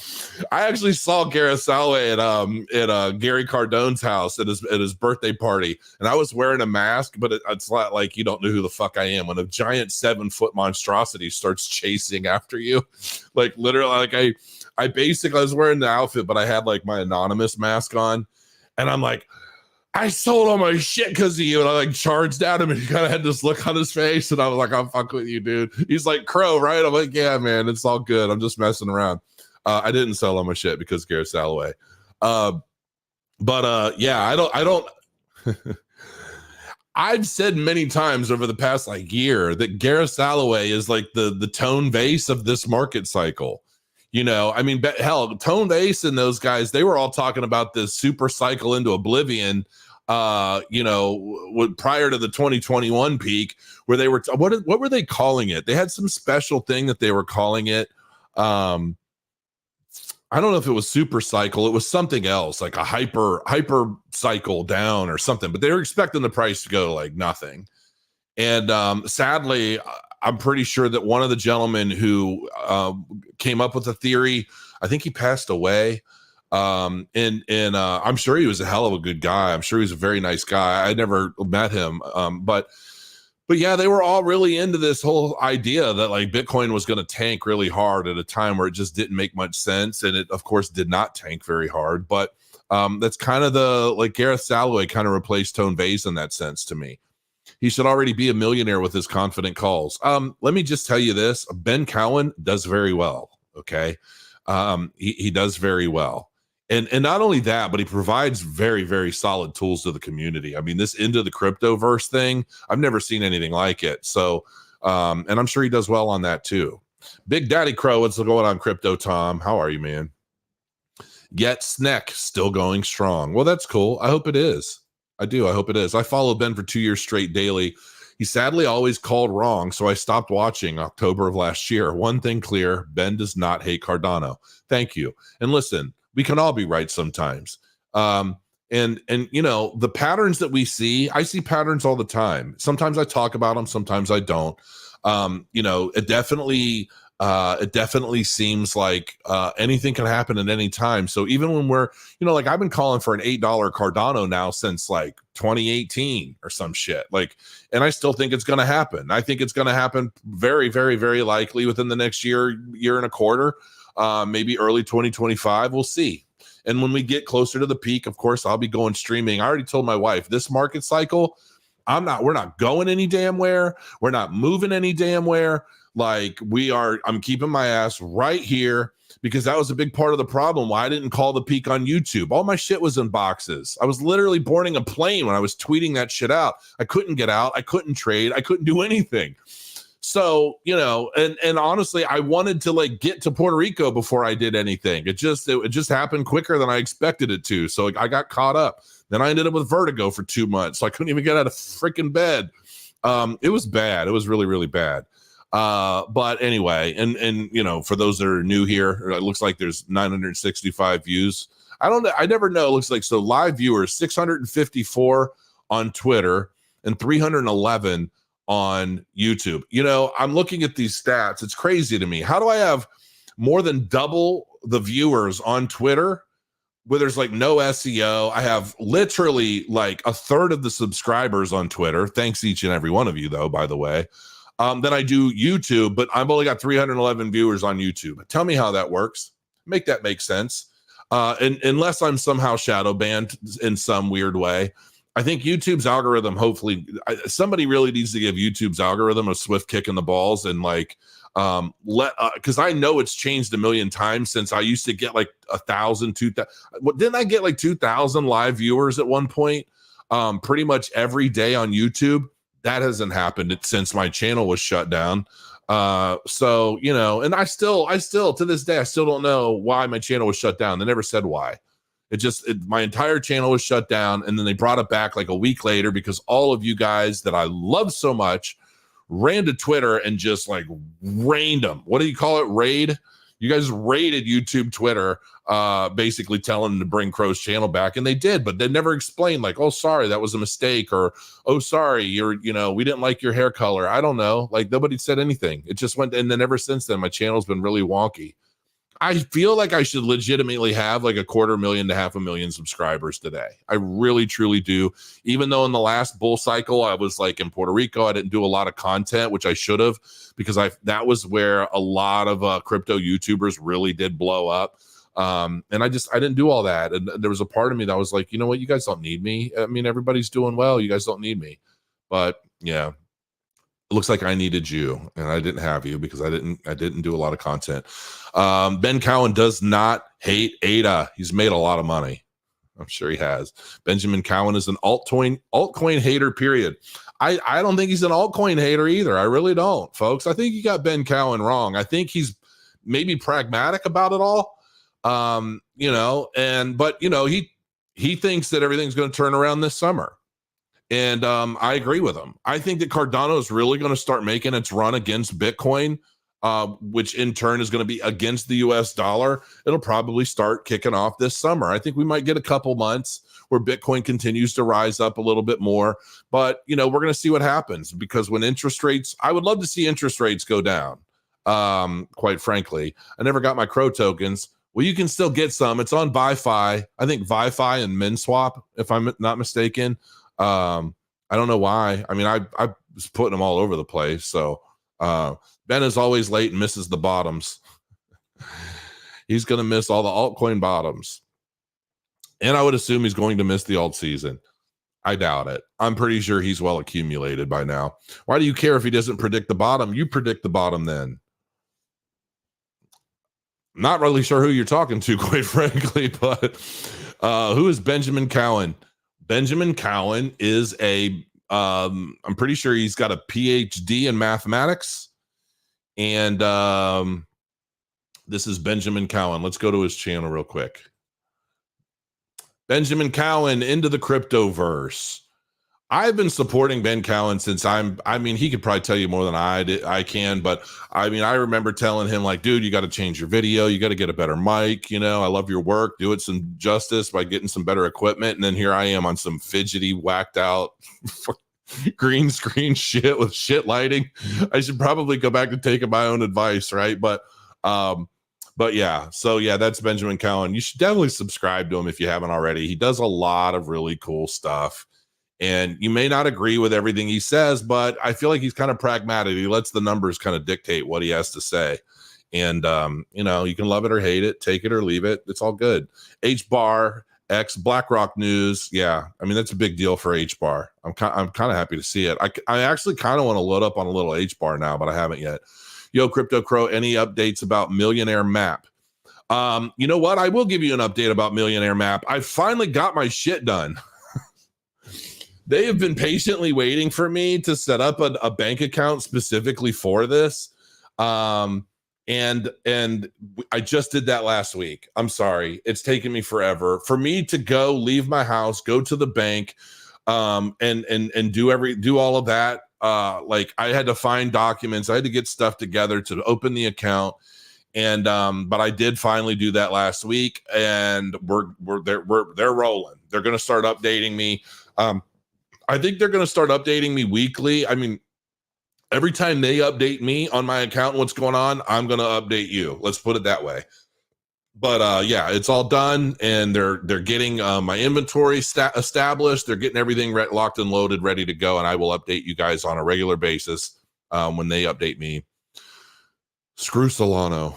I actually saw Gareth Salway at Gary Cardone's house at his birthday party, and I was wearing a mask, but it's not like you don't know who the fuck I am when a giant 7-foot monstrosity starts chasing after you. Like literally, like I basically was wearing the outfit, but I had like my anonymous mask on, and I'm like, I sold all my shit because of you. And I like charged at him, and he kind of had this look on his face. And I was like, I'm fucking with you, dude. He's like, Crow, right? I'm like, yeah, man, it's all good. I'm just messing around. I didn't sell all my shit because Gareth Salway. Yeah, I don't. I've said many times over the past like year that Gareth Salway is like the tone base of this market cycle. You know, I mean, hell, Tone Ace and those guys, they were all talking about this super cycle into oblivion, you know, prior to the 2021 peak, where they were, what were they calling it? They had some special thing that they were calling it. I don't know if it was super cycle. It was something else, like a hyper cycle down or something, but they were expecting the price to go like nothing. And sadly, I'm pretty sure that one of the gentlemen who came up with the theory, I think he passed away. And I'm sure he was a hell of a good guy. I'm sure he was a very nice guy. I never met him. But yeah, they were all really into this whole idea that like Bitcoin was going to tank really hard at a time where it just didn't make much sense. And it, of course, did not tank very hard. But that's kind of the, like Gareth Salloway kind of replaced Tone Vays in that sense to me. He should already be a millionaire with his confident calls. Let me just tell you this. Ben Cowen does very well. Okay. He does very well. And not only that, but he provides very, very solid tools to the community. I mean, this into the cryptoverse thing, I've never seen anything like it. So, and I'm sure he does well on that too. Big Daddy Crow, what's going on, Crypto Tom? How are you, man? Yet Sneck still going strong. Well, that's cool. I hope it is. I do. I hope it is. I followed Ben for 2 years straight daily. He sadly always called wrong, so I stopped watching October of last year. One thing clear, Ben does not hate Cardano. Thank you. And listen, we can all be right sometimes. And you know, the patterns that we see, I see patterns all the time. Sometimes I talk about them, sometimes I don't. You know, it definitely seems like anything can happen at any time. So even when we're, you know, like I've been calling for an $8 Cardano now since like 2018 or some shit. Like, and I still think it's going to happen. I think it's going to happen very, very, very likely within the next year and a quarter. Maybe early 2025, we'll see. And when we get closer to the peak, of course, I'll be going streaming. I already told my wife this market cycle, we're not going any damn where. We're not moving any damn where. Like I'm keeping my ass right here because that was a big part of the problem why I didn't call the peak on YouTube. All my shit was in boxes. I was literally boarding a plane when I was tweeting that shit out. I couldn't get out. I couldn't trade. I couldn't do anything. So, you know, and honestly, I wanted to like get to Puerto Rico before I did anything. It just happened quicker than I expected it to. So I got caught up. Then I ended up with vertigo for 2 months. So I couldn't even get out of freaking bed. It was bad. It was really, really bad. But anyway, and you know, for those that are new here, it looks like there's 965 views. I never know. It looks like, so live viewers, 654 on Twitter and 311 on YouTube. You know, I'm looking at these stats. It's crazy to me. How do I have more than double the viewers on Twitter where there's like no SEO? I have literally like a third of the subscribers on Twitter. Thanks each and every one of you, though, by the way. Then I do YouTube, but I've only got 311 viewers on YouTube. Tell me how that works. Make that make sense. And unless I'm somehow shadow banned in some weird way. I think YouTube's algorithm, hopefully, somebody really needs to give YouTube's algorithm a swift kick in the balls and like because I know it's changed a million times since I used to get like 1,000, 2,000. Didn't I get like 2,000 live viewers at one point? Pretty much every day on YouTube. That hasn't happened since my channel was shut down. So, you know, and I still to this day, I still don't know why my channel was shut down. They never said why. My entire channel was shut down, and then they brought it back like a week later because all of you guys that I love so much ran to Twitter and just like rained them. What do you call it? Raid? You guys raided YouTube Twitter, basically telling them to bring Crow's channel back, and they did, but they never explained like, oh, sorry, that was a mistake, or oh, sorry, we didn't like your hair color. I don't know. Like nobody said anything. It just went, and then ever since then, my channel's been really wonky. I feel like I should legitimately have like 250,000 to 500,000 subscribers today. I really, truly do. Even though in the last bull cycle, I was like in Puerto Rico, I didn't do a lot of content, which I should have, because that was where a lot of crypto YouTubers really did blow up. And I didn't do all that. And there was a part of me that was like, you know what? You guys don't need me. I mean, everybody's doing well. You guys don't need me. But yeah. It looks like I needed you, and I didn't have you because I didn't do a lot of content. Ben Cowen does not hate ADA. He's made a lot of money. I'm sure he has. Benjamin Cowen is an altcoin hater, period. I don't think he's an altcoin hater either. I really don't, folks. I think you got Ben Cowen wrong. I think he's maybe pragmatic about it all. But he thinks that everything's going to turn around this summer. And I agree with him. I think that Cardano is really going to start making its run against Bitcoin which in turn is going to be against the US dollar, it'll probably start kicking off this summer. I think we might get a couple months where Bitcoin continues to rise up a little bit more, but we're going to see what happens, because when interest rates, I would love to see interest rates go down. Quite frankly, I never got my Crow tokens. Well, you can still get some. It's on ViFi. I think ViFi and MinSwap, if I'm not mistaken. I don't know why. I mean, I was putting them all over the place. So Ben is always late and misses the bottoms. He's going to miss all the altcoin bottoms. And I would assume he's going to miss the alt season. I doubt it. I'm pretty sure he's well accumulated by now. Why do you care if he doesn't predict the bottom? You predict the bottom then. Not really sure who you're talking to, quite frankly, but who is Benjamin Cowen? Benjamin Cowen is I'm pretty sure he's got a PhD in mathematics. And this is Benjamin Cowen. Let's go to his channel real quick. Benjamin Cowen into the cryptoverse. I've been supporting Ben Cowen since he could probably tell you more than I can, but I remember telling him, like, dude, you got to change your video. You got to get a better mic. I love your work. Do it some justice by getting some better equipment. And then here I am on some fidgety, whacked out green screen shit with shit lighting. I should probably go back to taking my own advice. Right. But yeah, so yeah, that's Benjamin Cowen. You should definitely subscribe to him if you haven't already. He does a lot of really cool stuff. And you may not agree with everything he says, but I feel like he's kind of pragmatic. He lets the numbers kind of dictate what he has to say. And, you can love it or hate it, take it or leave it. It's all good. H-bar X BlackRock news. Yeah, that's a big deal for H-bar. I'm kind of happy to see it. I actually kind of want to load up on a little H-bar now, but I haven't yet. Yo, Crypto Crow, any updates about Millionaire Map? You know what? I will give you an update about Millionaire Map. I finally got my shit done. They have been patiently waiting for me to set up a bank account specifically for this. And I just did that last week. I'm sorry. It's taken me forever for me to leave my house, go to the bank, and do all of that. Like, I had to find documents. I had to get stuff together to open the account. And, but I did finally do that last week, and they're rolling. They're going to start updating me. I think they're going to start updating me weekly. Every time they update me on my account and what's going on, I'm going to update you. Let's put it that way. But yeah, it's all done, and they're getting my inventory established. They're getting everything locked and loaded, ready to go, and I will update you guys on a regular basis when they update me. Screw Solana.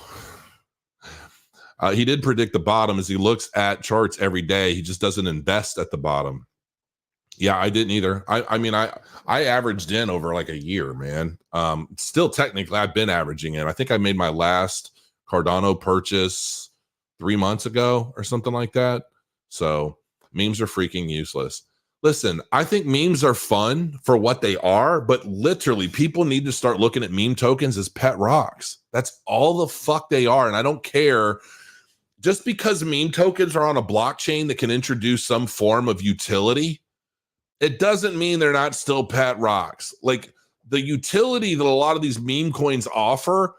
He did predict the bottom as he looks at charts every day. He just doesn't invest at the bottom. Yeah, I didn't either. I averaged in over like a year, man. Still technically I've been averaging in. I think I made my last Cardano purchase 3 months ago or something like that. So memes are freaking useless. Listen, I think memes are fun for what they are, but literally people need to start looking at meme tokens as pet rocks. That's all the fuck they are. And I don't care. Just because meme tokens are on a blockchain that can introduce some form of utility, it doesn't mean they're not still pet rocks. Like, the utility that a lot of these meme coins offer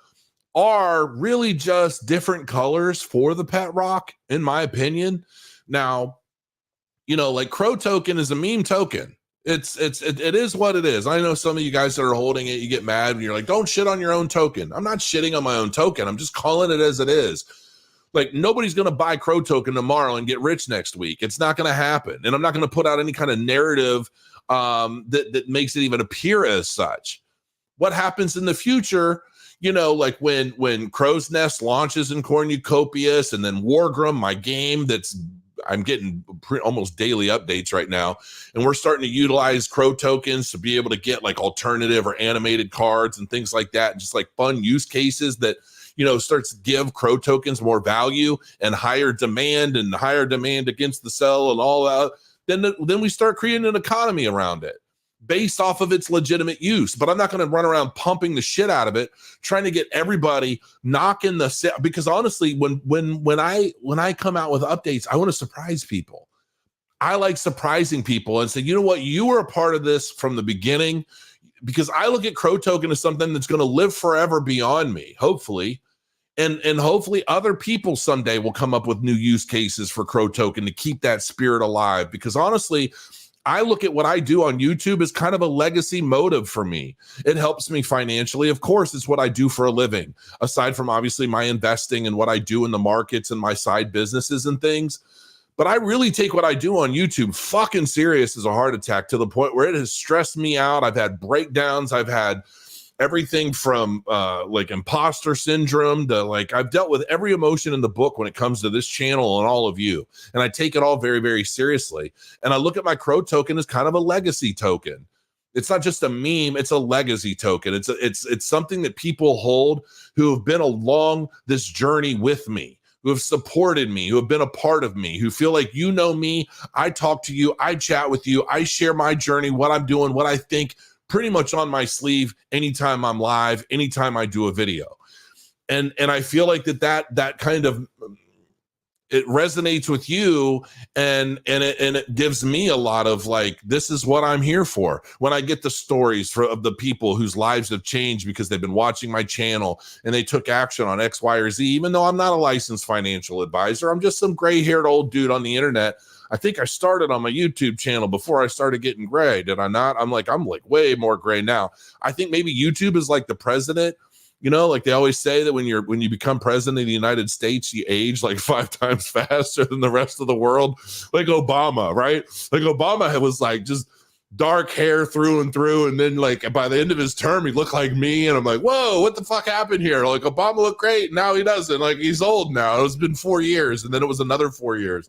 are really just different colors for the pet rock, in my opinion. Now, like Crow token is a meme token. It is what it is. I know some of you guys that are holding it, you get mad and you're like, don't shit on your own token. I'm not shitting on my own token. I'm just calling it as it is. Like, nobody's going to buy Crow token tomorrow and get rich next week. It's not going to happen. And I'm not going to put out any kind of narrative that makes it even appear as such. What happens in the future, like when Crow's Nest launches in Cornucopias, and then Wargrim, my game I'm getting almost daily updates right now, and we're starting to utilize Crow tokens to be able to get like alternative or animated cards and things like that, and just like fun use cases that starts to give Crow tokens more value and higher demand against the sell and all that. Then we start creating an economy around it based off of its legitimate use. But I'm not going to run around pumping the shit out of it, trying to get everybody knocking the set. Because honestly, when I come out with updates, I want to surprise people. I like surprising people and say, you know what, you were a part of this from the beginning. because I look at Crow Token as something that's going to live forever beyond me, hopefully. And hopefully other people someday will come up with new use cases for Crow Token to keep that spirit alive. Because honestly, I look at what I do on YouTube as kind of a legacy motive for me. It helps me financially. Of course, it's what I do for a living, aside from obviously my investing and what I do in the markets and my side businesses and things. But I really take what I do on YouTube fucking serious as a heart attack, to the point where it has stressed me out. I've had breakdowns. I've had everything from like imposter syndrome to like, I've dealt with every emotion in the book when it comes to this channel and all of you. And I take it all very, very seriously. And I look at my Crow Token as kind of a legacy token. It's not just a meme, it's a legacy token. It's something that people hold who have been along this journey with me, who have supported me, who have been a part of me, who feel like, you know me, I talk to you, I chat with you, I share my journey, what I'm doing, what I think, pretty much on my sleeve anytime I'm live, anytime I do a video. And I feel like that kind of, it resonates with you, and it gives me a lot of like, this is what I'm here for. When I get the stories of the people whose lives have changed because they've been watching my channel and they took action on X, Y, or Z, even though I'm not a licensed financial advisor, I'm just some gray-haired old dude on the internet. I think I started on my YouTube channel before I started getting gray. Did I not? I'm like way more gray now. I think maybe YouTube is like the president. You know, like they always say that when you become president of the United States, you age like 5 times faster than the rest of the world. Like Obama, right? Like Obama was like just dark hair through and through. And then like by the end of his term, he looked like me. And I'm like, whoa, what the fuck happened here? Like Obama looked great. Now he doesn't. Like he's old now. It's been 4 years. And then it was another 4 years.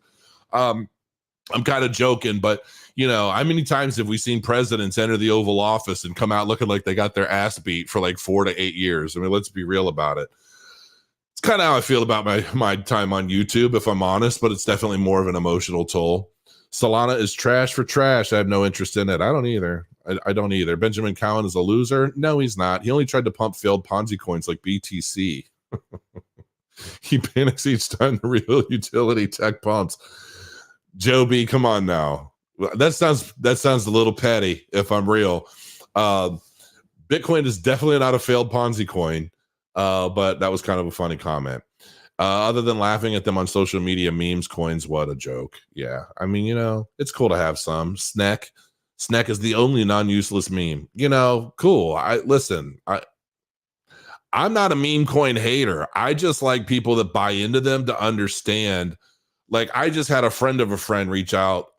I'm kind of joking, but you know, how many times have we seen presidents enter the Oval Office and come out looking like they got their ass beat for like 4 to 8 years? I mean, let's be real about it. It's kind of how I feel about my time on YouTube, if I'm honest, but it's definitely more of an emotional toll. Solana is trash for trash. I have no interest in it. I don't either. I don't either. Benjamin Cowen is a loser. No, he's not. He only tried to pump failed Ponzi coins like BTC. He panics each time the real utility tech pumps. Joe B, come on now. That sounds a little petty, if I'm real. Bitcoin is definitely not a failed Ponzi coin, but that was kind of a funny comment. Other than laughing at them on social media, memes, coins, what a joke. Yeah, I mean, you know, it's cool to have some. Snek is the only non-useless meme. You know, cool. I'm not a meme coin hater. I just like people that buy into them to understand. Like I just had a friend of a friend reach out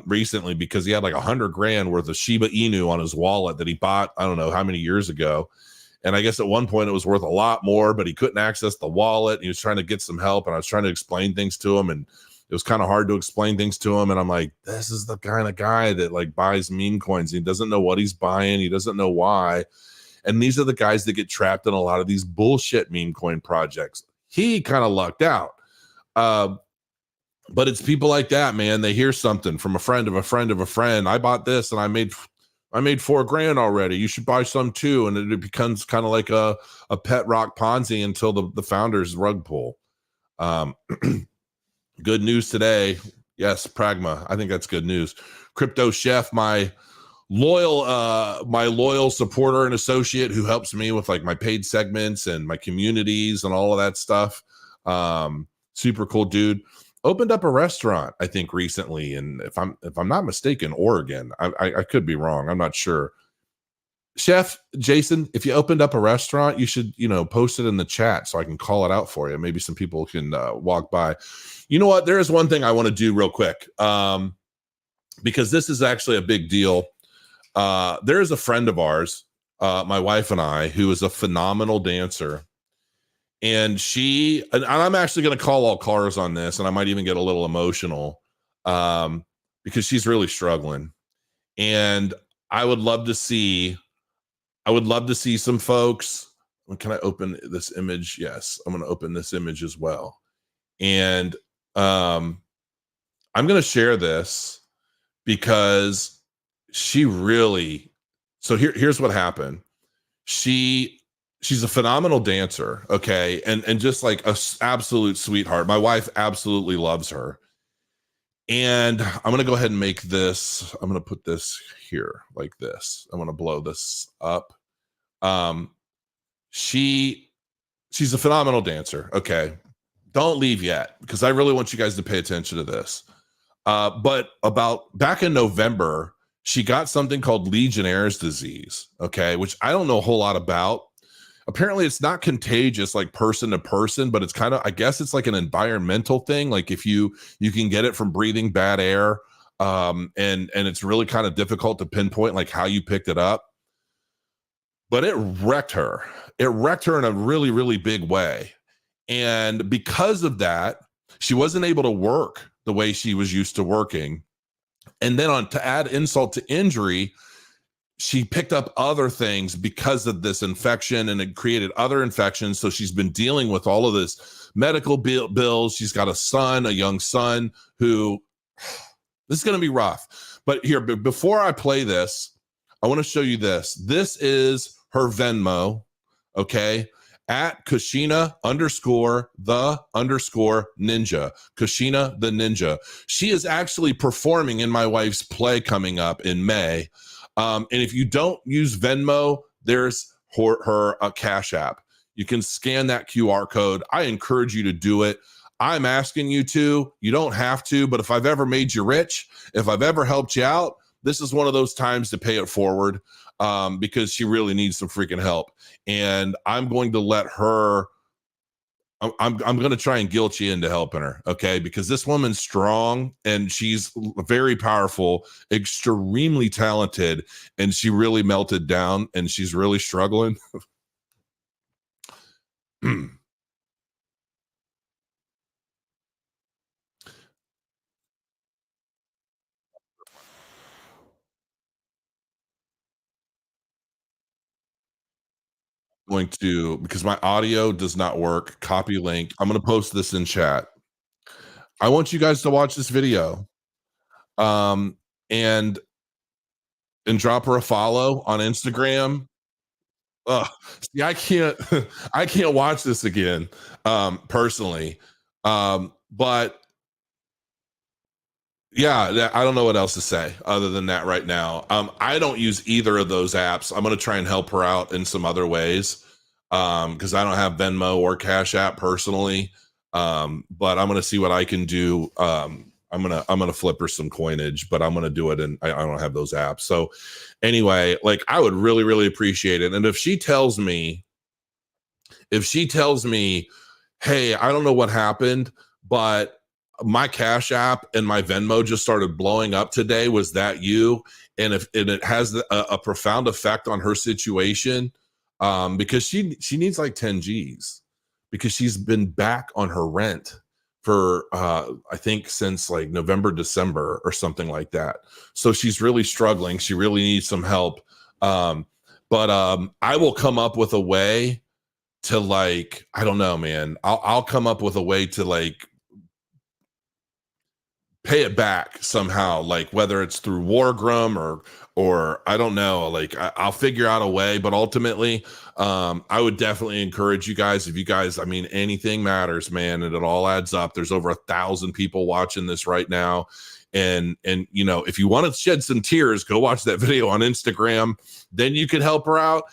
recently because he had like $100,000 worth of Shiba Inu on his wallet that he bought, I don't know how many years ago. And I guess at one point it was worth a lot more, but he couldn't access the wallet. He was trying to get some help, and I was trying to explain things to him, and it was kind of hard to explain things to him. And I'm like, this is the kind of guy that like buys meme coins. He doesn't know what he's buying. He doesn't know why. And these are the guys that get trapped in a lot of these bullshit meme coin projects. He kind of lucked out. But it's people like that, man. They hear something from a friend of a friend of a friend. I bought this and I made $4,000 already. You should buy some too. And it becomes kind of like a pet rock Ponzi until the founder's rug pull. Good news today. Yes, Pragma. I think that's good news. Crypto Chef, my loyal supporter and associate who helps me with like my paid segments and my communities and all of that stuff. Super cool dude. Opened up a restaurant, I think, recently, and if I'm not mistaken, Oregon. I could be wrong. I'm not sure. Chef Jason, if you opened up a restaurant, you should, you know, post it in the chat so I can call it out for you. Maybe some people can walk by. You know what? There is one thing I want to do real quick, because this is actually a big deal. There is a friend of ours, my wife and I, who is a phenomenal dancer. And I'm actually going to call all cars on this, and I might even get a little emotional because she's really struggling. And I would love to see some folks. Can I open this image? Yes, I'm going to open this image as well. And I'm going to share this because she really, so here's what happened. She's a phenomenal dancer, okay, and just like a absolute sweetheart. My wife absolutely loves her, And I'm going to go ahead and make this, I'm going to put this here like this. I'm going to blow this up. She's a phenomenal dancer. Okay. Don't leave yet, because I really want you guys to pay attention to this. But about back in November, she got something called Legionnaire's disease, okay, which I don't know a whole lot about. Apparently, it's not contagious like person to person, but it's kind of, I guess it's like an environmental thing. Like if you can get it from breathing bad air, and it's really kind of difficult to pinpoint like how you picked it up. But it wrecked her. It wrecked her in a really, really big way. And because of that, she wasn't able to work the way she was used to working. And then to add insult to injury, she picked up other things because of this infection, and it created other infections. So she's been dealing with all of this medical bills. She's got a young son who, this is going to be rough. But here, before I play this, I want to show you this. This is her Venmo, okay? At Kushina _the_ ninja. Kushina the ninja. She is actually performing in my wife's play coming up in May. And if you don't use Venmo, there's her Cash App. You can scan that QR code. I encourage you to do it. I'm asking you to. You don't have to, but if I've ever made you rich, if I've ever helped you out, this is one of those times to pay it forward, because she really needs some freaking help. And I'm going to let her, I'm going to try and guilt you into helping her, okay? Because this woman's strong and she's very powerful, extremely talented, and she really melted down and she's really struggling. Going to, because my audio does not work, copy link. I'm going to post this in chat. I want you guys to watch this video, um, and drop her a follow on Instagram. See, I can't, I can't watch this again, personally. But yeah, I don't know what else to say other than that right now. I don't use either of those apps. I'm going to try and help her out in some other ways, because I don't have Venmo or Cash App personally. But I'm going to see what I can do. I'm gonna flip her some coinage, but I'm gonna do it, and I don't have those apps. So anyway, like, I would really, really appreciate it. And if she tells me, hey, I don't know what happened, but my Cash App and my Venmo just started blowing up today, was that you? And if it has a profound effect on her situation, because she needs like 10 G's, because she's been back on her rent for I think since like November, December or something like that. So she's really struggling. She really needs some help. But I will come up with a way to, like, I don't know, man. I'll come up with a way to, like, pay it back somehow, like whether it's through Wargrum or I don't know, like I'll figure out a way. But ultimately, I would definitely encourage you guys, if you guys, I mean, anything matters, man, and it all adds up. There's over 1,000 people watching this right now. And you know, if you want to shed some tears, go watch that video on Instagram. Then you can help her out.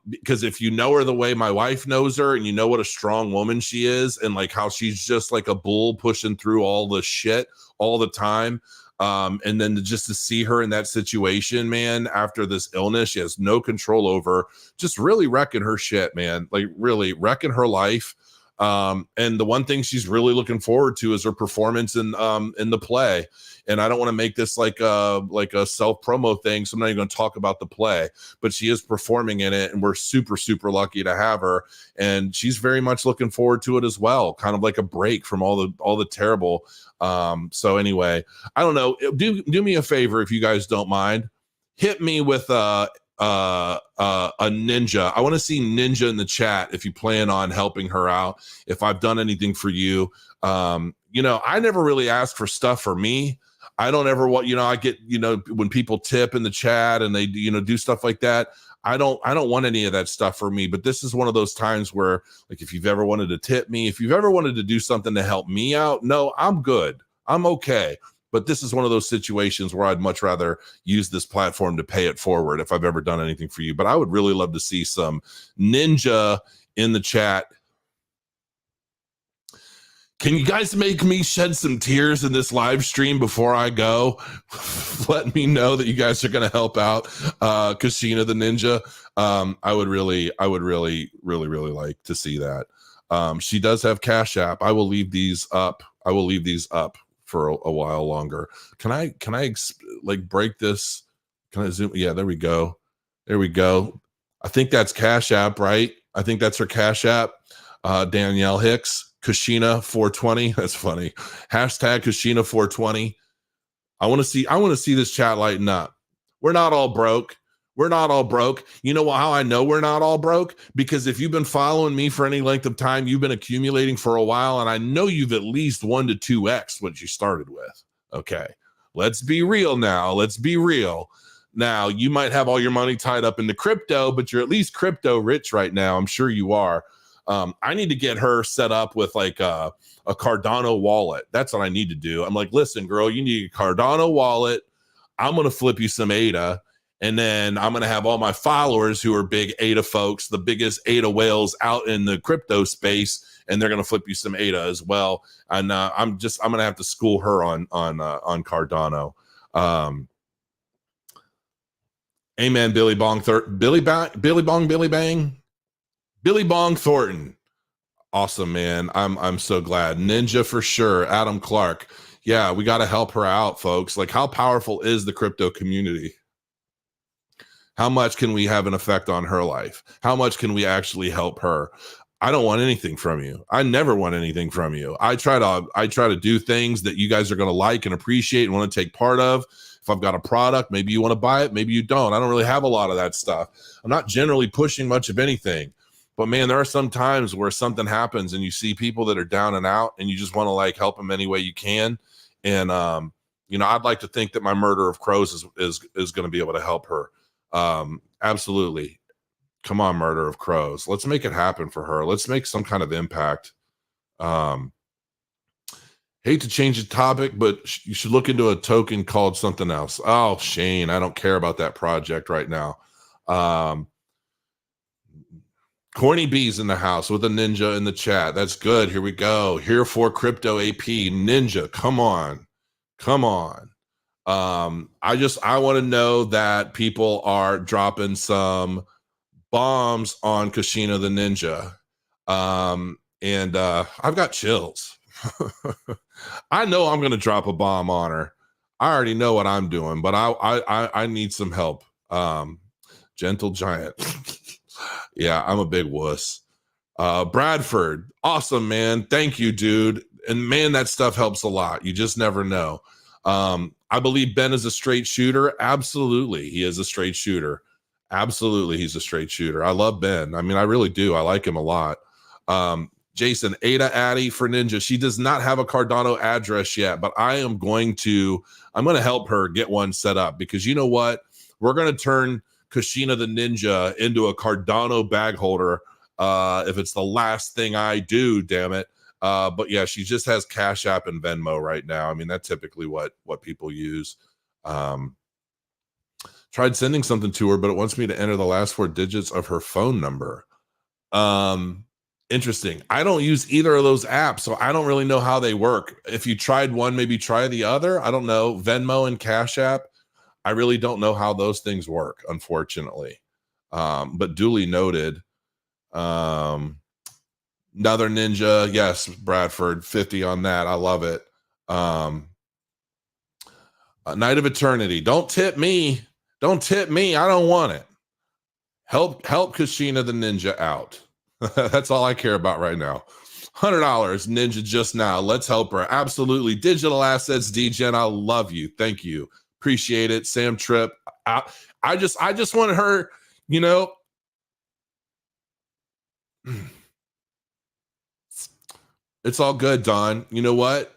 Because if you know her the way my wife knows her, and you know what a strong woman she is, and like how she's just like a bull pushing through all the shit all the time, and then just to see her in that situation, man, after this illness she has no control over, just really wrecking her shit, man, like really wrecking her life. And the one thing she's really looking forward to is her performance in the play. And I don't want to make this like a self promo thing, so I'm not even going to talk about the play, but she is performing in it, and we're super, super lucky to have her. And she's very much looking forward to it as well, kind of like a break from all the terrible. So anyway, I don't know. Do me a favor, if you guys don't mind, hit me with a ninja. I want to see ninja in the chat if you plan on helping her out, if I've done anything for you. You know, I never really ask for stuff for me. I don't ever want, you know, I get, you know, when people tip in the chat and they, you know, do stuff like that, I don't want any of that stuff for me. But this is one of those times where, like, if you've ever wanted to tip me, if you've ever wanted to do something to help me out, no, I'm good. I'm okay. But this is one of those situations where I'd much rather use this platform to pay it forward if I've ever done anything for you. But I would really love to see some Ninja in the chat. Can you guys make me shed some tears in this live stream before I go? Let me know that you guys are going to help out Kashina the Ninja. I would really like to see that. She does have Cash App. I will leave these up. For a while longer. Can I like break this? Can I zoom? Yeah, there we go. I think that's Cash App, right? I think that's her Cash App. Danielle Hicks, Kashina 420. That's funny. Hashtag Kashina 420. I want to see this chat lighten up. We're not all broke. You know how I know we're not all broke? Because if you've been following me for any length of time, you've been accumulating for a while, and I know you've at least 1 to 2x what you started with. Okay, let's be real now. Now, you might have all your money tied up into crypto, but you're at least crypto rich right now. I'm sure you are. I need to get her set up with like a Cardano wallet. That's what I need to do. I'm like, listen, girl, you need a Cardano wallet. I'm going to flip you some ADA. And then I'm going to have all my followers who are big ADA folks, the biggest ADA whales out in the crypto space, and they're going to flip you some ADA as well. And I'm going to have to school her on Cardano. Amen, Billy Bong Thornton. Awesome, man. I'm so glad. Ninja for sure. Adam Clark. Yeah, we got to help her out, folks. Like, how powerful is the crypto community? How much can we have an effect on her life? How much can we actually help her? I don't want anything from you. I never want anything from you. I try to do things that you guys are going to like and appreciate and want to take part of. If I've got a product, maybe you want to buy it, maybe you don't. I don't really have a lot of that stuff. I'm not generally pushing much of anything. But man, there are some times where something happens and you see people that are down and out and you just want to like help them any way you can. And I'd like to think that my murder of crows is going to be able to help her. Absolutely. Come on, murder of crows. Let's make it happen for her. Let's make some kind of impact. Hate to change the topic, but you should look into a token called something else. Oh, Shane, I don't care about that project right now. Corny Bees in the house with a ninja in the chat. That's good. Here we go. Here for crypto AP ninja. Come on. I want to know that people are dropping some bombs on Kashina the Ninja. And I've got chills. I know I'm going to drop a bomb on her. I already know what I'm doing, but I need some help. Gentle Giant. Yeah, I'm a big wuss. Bradford. Awesome, man. Thank you, dude. And man, that stuff helps a lot. You just never know. I believe Ben is a straight shooter. Absolutely. He is a straight shooter. Absolutely. He's a straight shooter. I love Ben. I mean, I really do. I like him a lot. Jason, Ada Addy for Ninja. She does not have a Cardano address yet, but I'm going to help her get one set up because you know what? We're going to turn Kashina the Ninja into a Cardano bag holder. If it's the last thing I do, damn it. But yeah, she just has Cash App and Venmo right now. I mean, that's typically what people use. Tried sending something to her, but it wants me to enter the last 4 digits of her phone number. Interesting. I don't use either of those apps, so I don't really know how they work. If you tried one, maybe try the other. I don't know. Venmo and Cash App. I really don't know how those things work, unfortunately. But duly noted. Another ninja. Yes, Bradford, 50 on that. I love it. Night of Eternity. Don't tip me. I don't want it. Help Kashina the Ninja out. That's all I care about right now. $100 Ninja just now. Let's help her. Absolutely. Digital Assets, DGen. I love you. Thank you. Appreciate it. Sam Tripp. I just wanted her, it's all good, Don. You know what?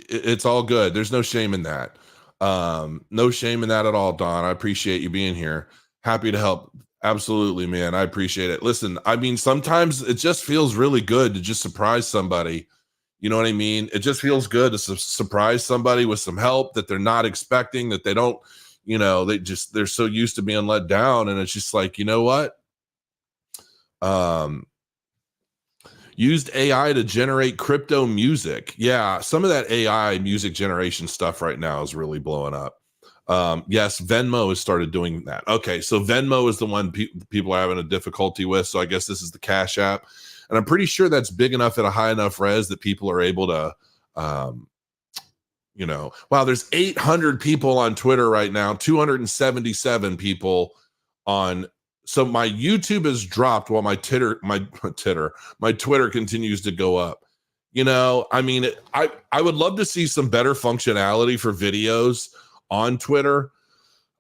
It's all good. There's no shame in that. No shame in that at all, Don. I appreciate you being here. Happy to help. Absolutely, man. I appreciate it. Listen, I mean, sometimes it just feels really good to just surprise somebody, You know what I mean? It just feels good to surprise somebody with some help that they're not expecting, that they don't, they're so used to being let down. And it's just like, you know what? Used AI to generate crypto music. Yeah, some of that AI music generation stuff right now is really blowing up. Yes, Venmo has started doing that. Okay, so Venmo is the one people are having a difficulty with. So I guess this is the Cash App. And I'm pretty sure that's big enough at a high enough res that people are able to, wow, there's 800 people on Twitter right now, 277 people on. So my YouTube has dropped while my Twitter continues to go up. I mean, I would love to see some better functionality for videos on Twitter.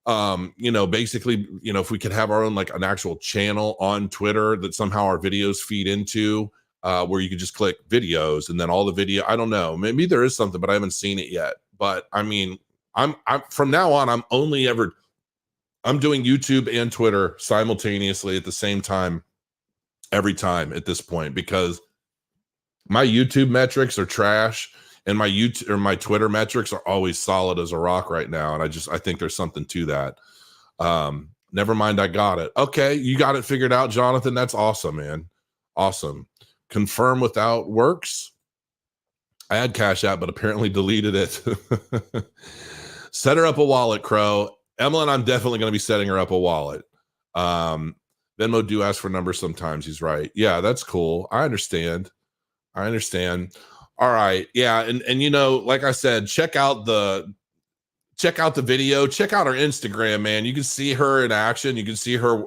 Basically, if we could have our own, like an actual channel on Twitter that somehow our videos feed into, where you could just click videos and then all the video. I don't know. Maybe there is something, but I haven't seen it yet. But I mean, I'm from now on, I'm doing YouTube and Twitter simultaneously at the same time, every time at this point, because my YouTube metrics are trash and my Twitter metrics are always solid as a rock right now. And I think there's something to that. Never mind. I got it. Okay. You got it figured out, Jonathan. That's awesome, man. Awesome. Confirm without works. I had Cash App, but apparently deleted it. Set her up a wallet, Crow. Emlyn, I'm definitely going to be setting her up a wallet. Venmo do ask for numbers sometimes. He's right. Yeah, that's cool. I understand. All right. Yeah. And like I said, check out the video, check out her Instagram, man. You can see her in action. You can see her,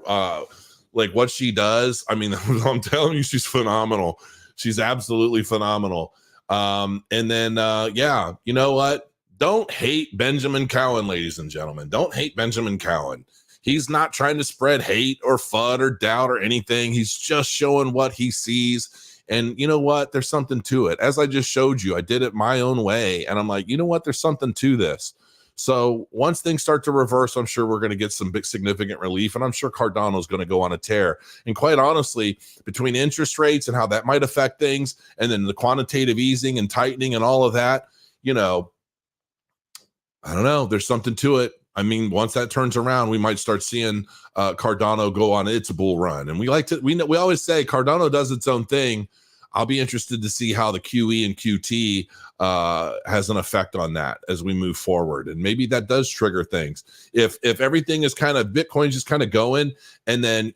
like what she does. I mean, I'm telling you, she's phenomenal. She's absolutely phenomenal. And then, yeah, you know what? Don't hate Benjamin Cowen, ladies and gentlemen. Don't hate Benjamin Cowen. He's not trying to spread hate or FUD or doubt or anything. He's just showing what he sees. And you know what? There's something to it. As I just showed you, I did it my own way. And I'm like, you know what? There's something to this. So once things start to reverse, I'm sure we're going to get some big significant relief. And I'm sure Cardano is going to go on a tear. And quite honestly, between interest rates and how that might affect things, and then the quantitative easing and tightening and all of that, I don't know. There's something to it. I mean, once that turns around, we might start seeing Cardano go on its bull run. And we always say Cardano does its own thing. I'll be interested to see how the QE and QT has an effect on that as we move forward. And maybe that does trigger things. If everything is kind of Bitcoin's just kind of going, and then,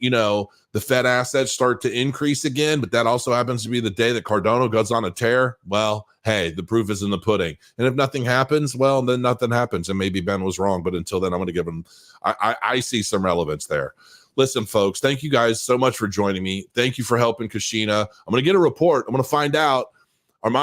the Fed assets start to increase again, but that also happens to be the day that Cardano goes on a tear. Well, hey, the proof is in the pudding. And if nothing happens, well, then nothing happens. And maybe Ben was wrong, but until then, I'm going to give him, I see some relevance there. Listen, folks, thank you guys so much for joining me. Thank you for helping Kashina. I'm going to get a report. I'm going to find out,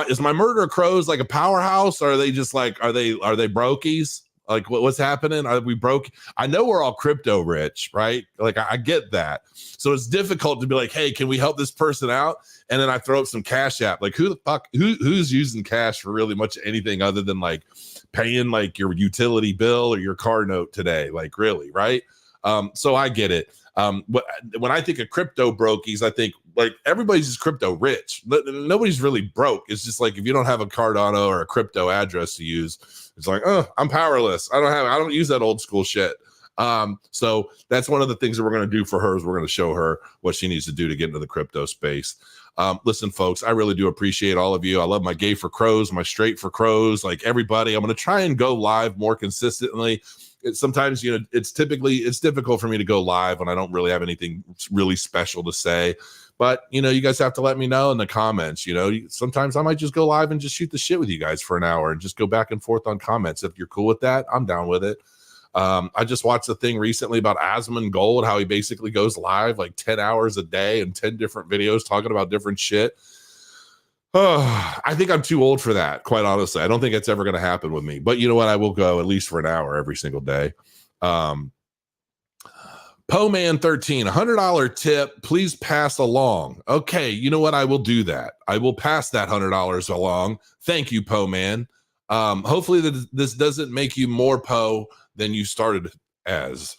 is my murder crows like a powerhouse? Or are they just like, are they brokies? Like what's happening? Are we broke? I know we're all crypto rich, right? Like I get that. So it's difficult to be like, hey, can we help this person out? And then I throw up some Cash App. Like who's using cash for really much anything other than like paying like your utility bill or your car note today? Like really, right? So I get it. When I think of crypto brokies, I think like everybody's just crypto rich. Nobody's really broke. It's just like if you don't have a Cardano or a crypto address to use, it's like, oh, I'm powerless. I don't use that old school shit. So that's one of the things that we're going to do for her is we're going to show her what she needs to do to get into the crypto space. Listen, folks, I really do appreciate all of you. I love my gay for crows, my straight for crows, like everybody. I'm going to try and go live more consistently. Sometimes, it's difficult for me to go live when I don't really have anything really special to say. But, you guys have to let me know in the comments. Sometimes I might just go live and just shoot the shit with you guys for an hour and just go back and forth on comments. If you're cool with that, I'm down with it. I just watched a thing recently about Asmongold, how he basically goes live like 10 hours a day and 10 different videos talking about different shit. I think I'm too old for that, quite honestly. I don't think it's ever going to happen with me. But you know what? I will go at least for an hour every single day. Poman13, $100 tip. Please pass along. Okay, you know what? I will do that. I will pass that $100 along. Thank you, Poman. Hopefully this doesn't make you more Po than you started as.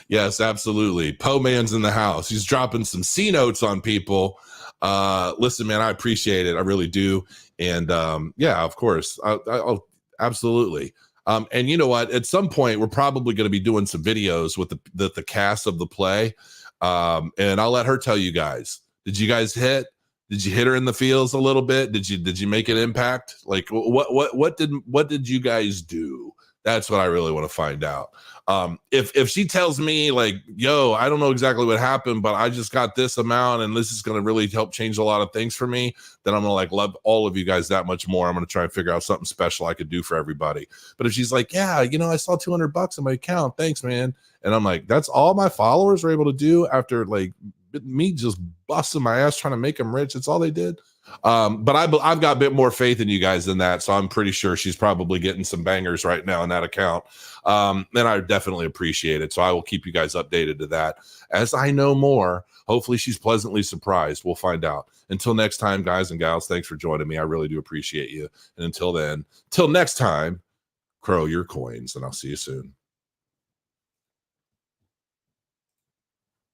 Yes, absolutely. Poe Man's in the house. He's dropping some C notes on people. Listen, man, I appreciate it. I really do. And yeah, of course. I'll absolutely. And you know what? At some point, we're probably going to be doing some videos with the cast of the play. And I'll let her tell you guys. Did you guys hit? Did you hit her in the feels a little bit? Did you make an impact? Like what did you guys do? That's what I really want to find out. If she tells me like, yo, I don't know exactly what happened, but I just got this amount and this is going to really help change a lot of things for me, then I'm going to like love all of you guys that much more. I'm going to try and figure out something special I could do for everybody. But if she's like, yeah, you know, I saw $200 in my account. Thanks, man. And I'm like, that's all my followers were able to do after like me just busting my ass trying to make them rich. It's all they did. But I've got a bit more faith in you guys than that, so I'm pretty sure she's probably getting some bangers right now in that account. And I definitely appreciate it, so I will keep you guys updated to that as I know more. Hopefully she's pleasantly surprised. We'll find out. Until next time, guys and gals, thanks for joining me. I really do appreciate you. And until then, till next time, crow your coins, and I'll see you soon.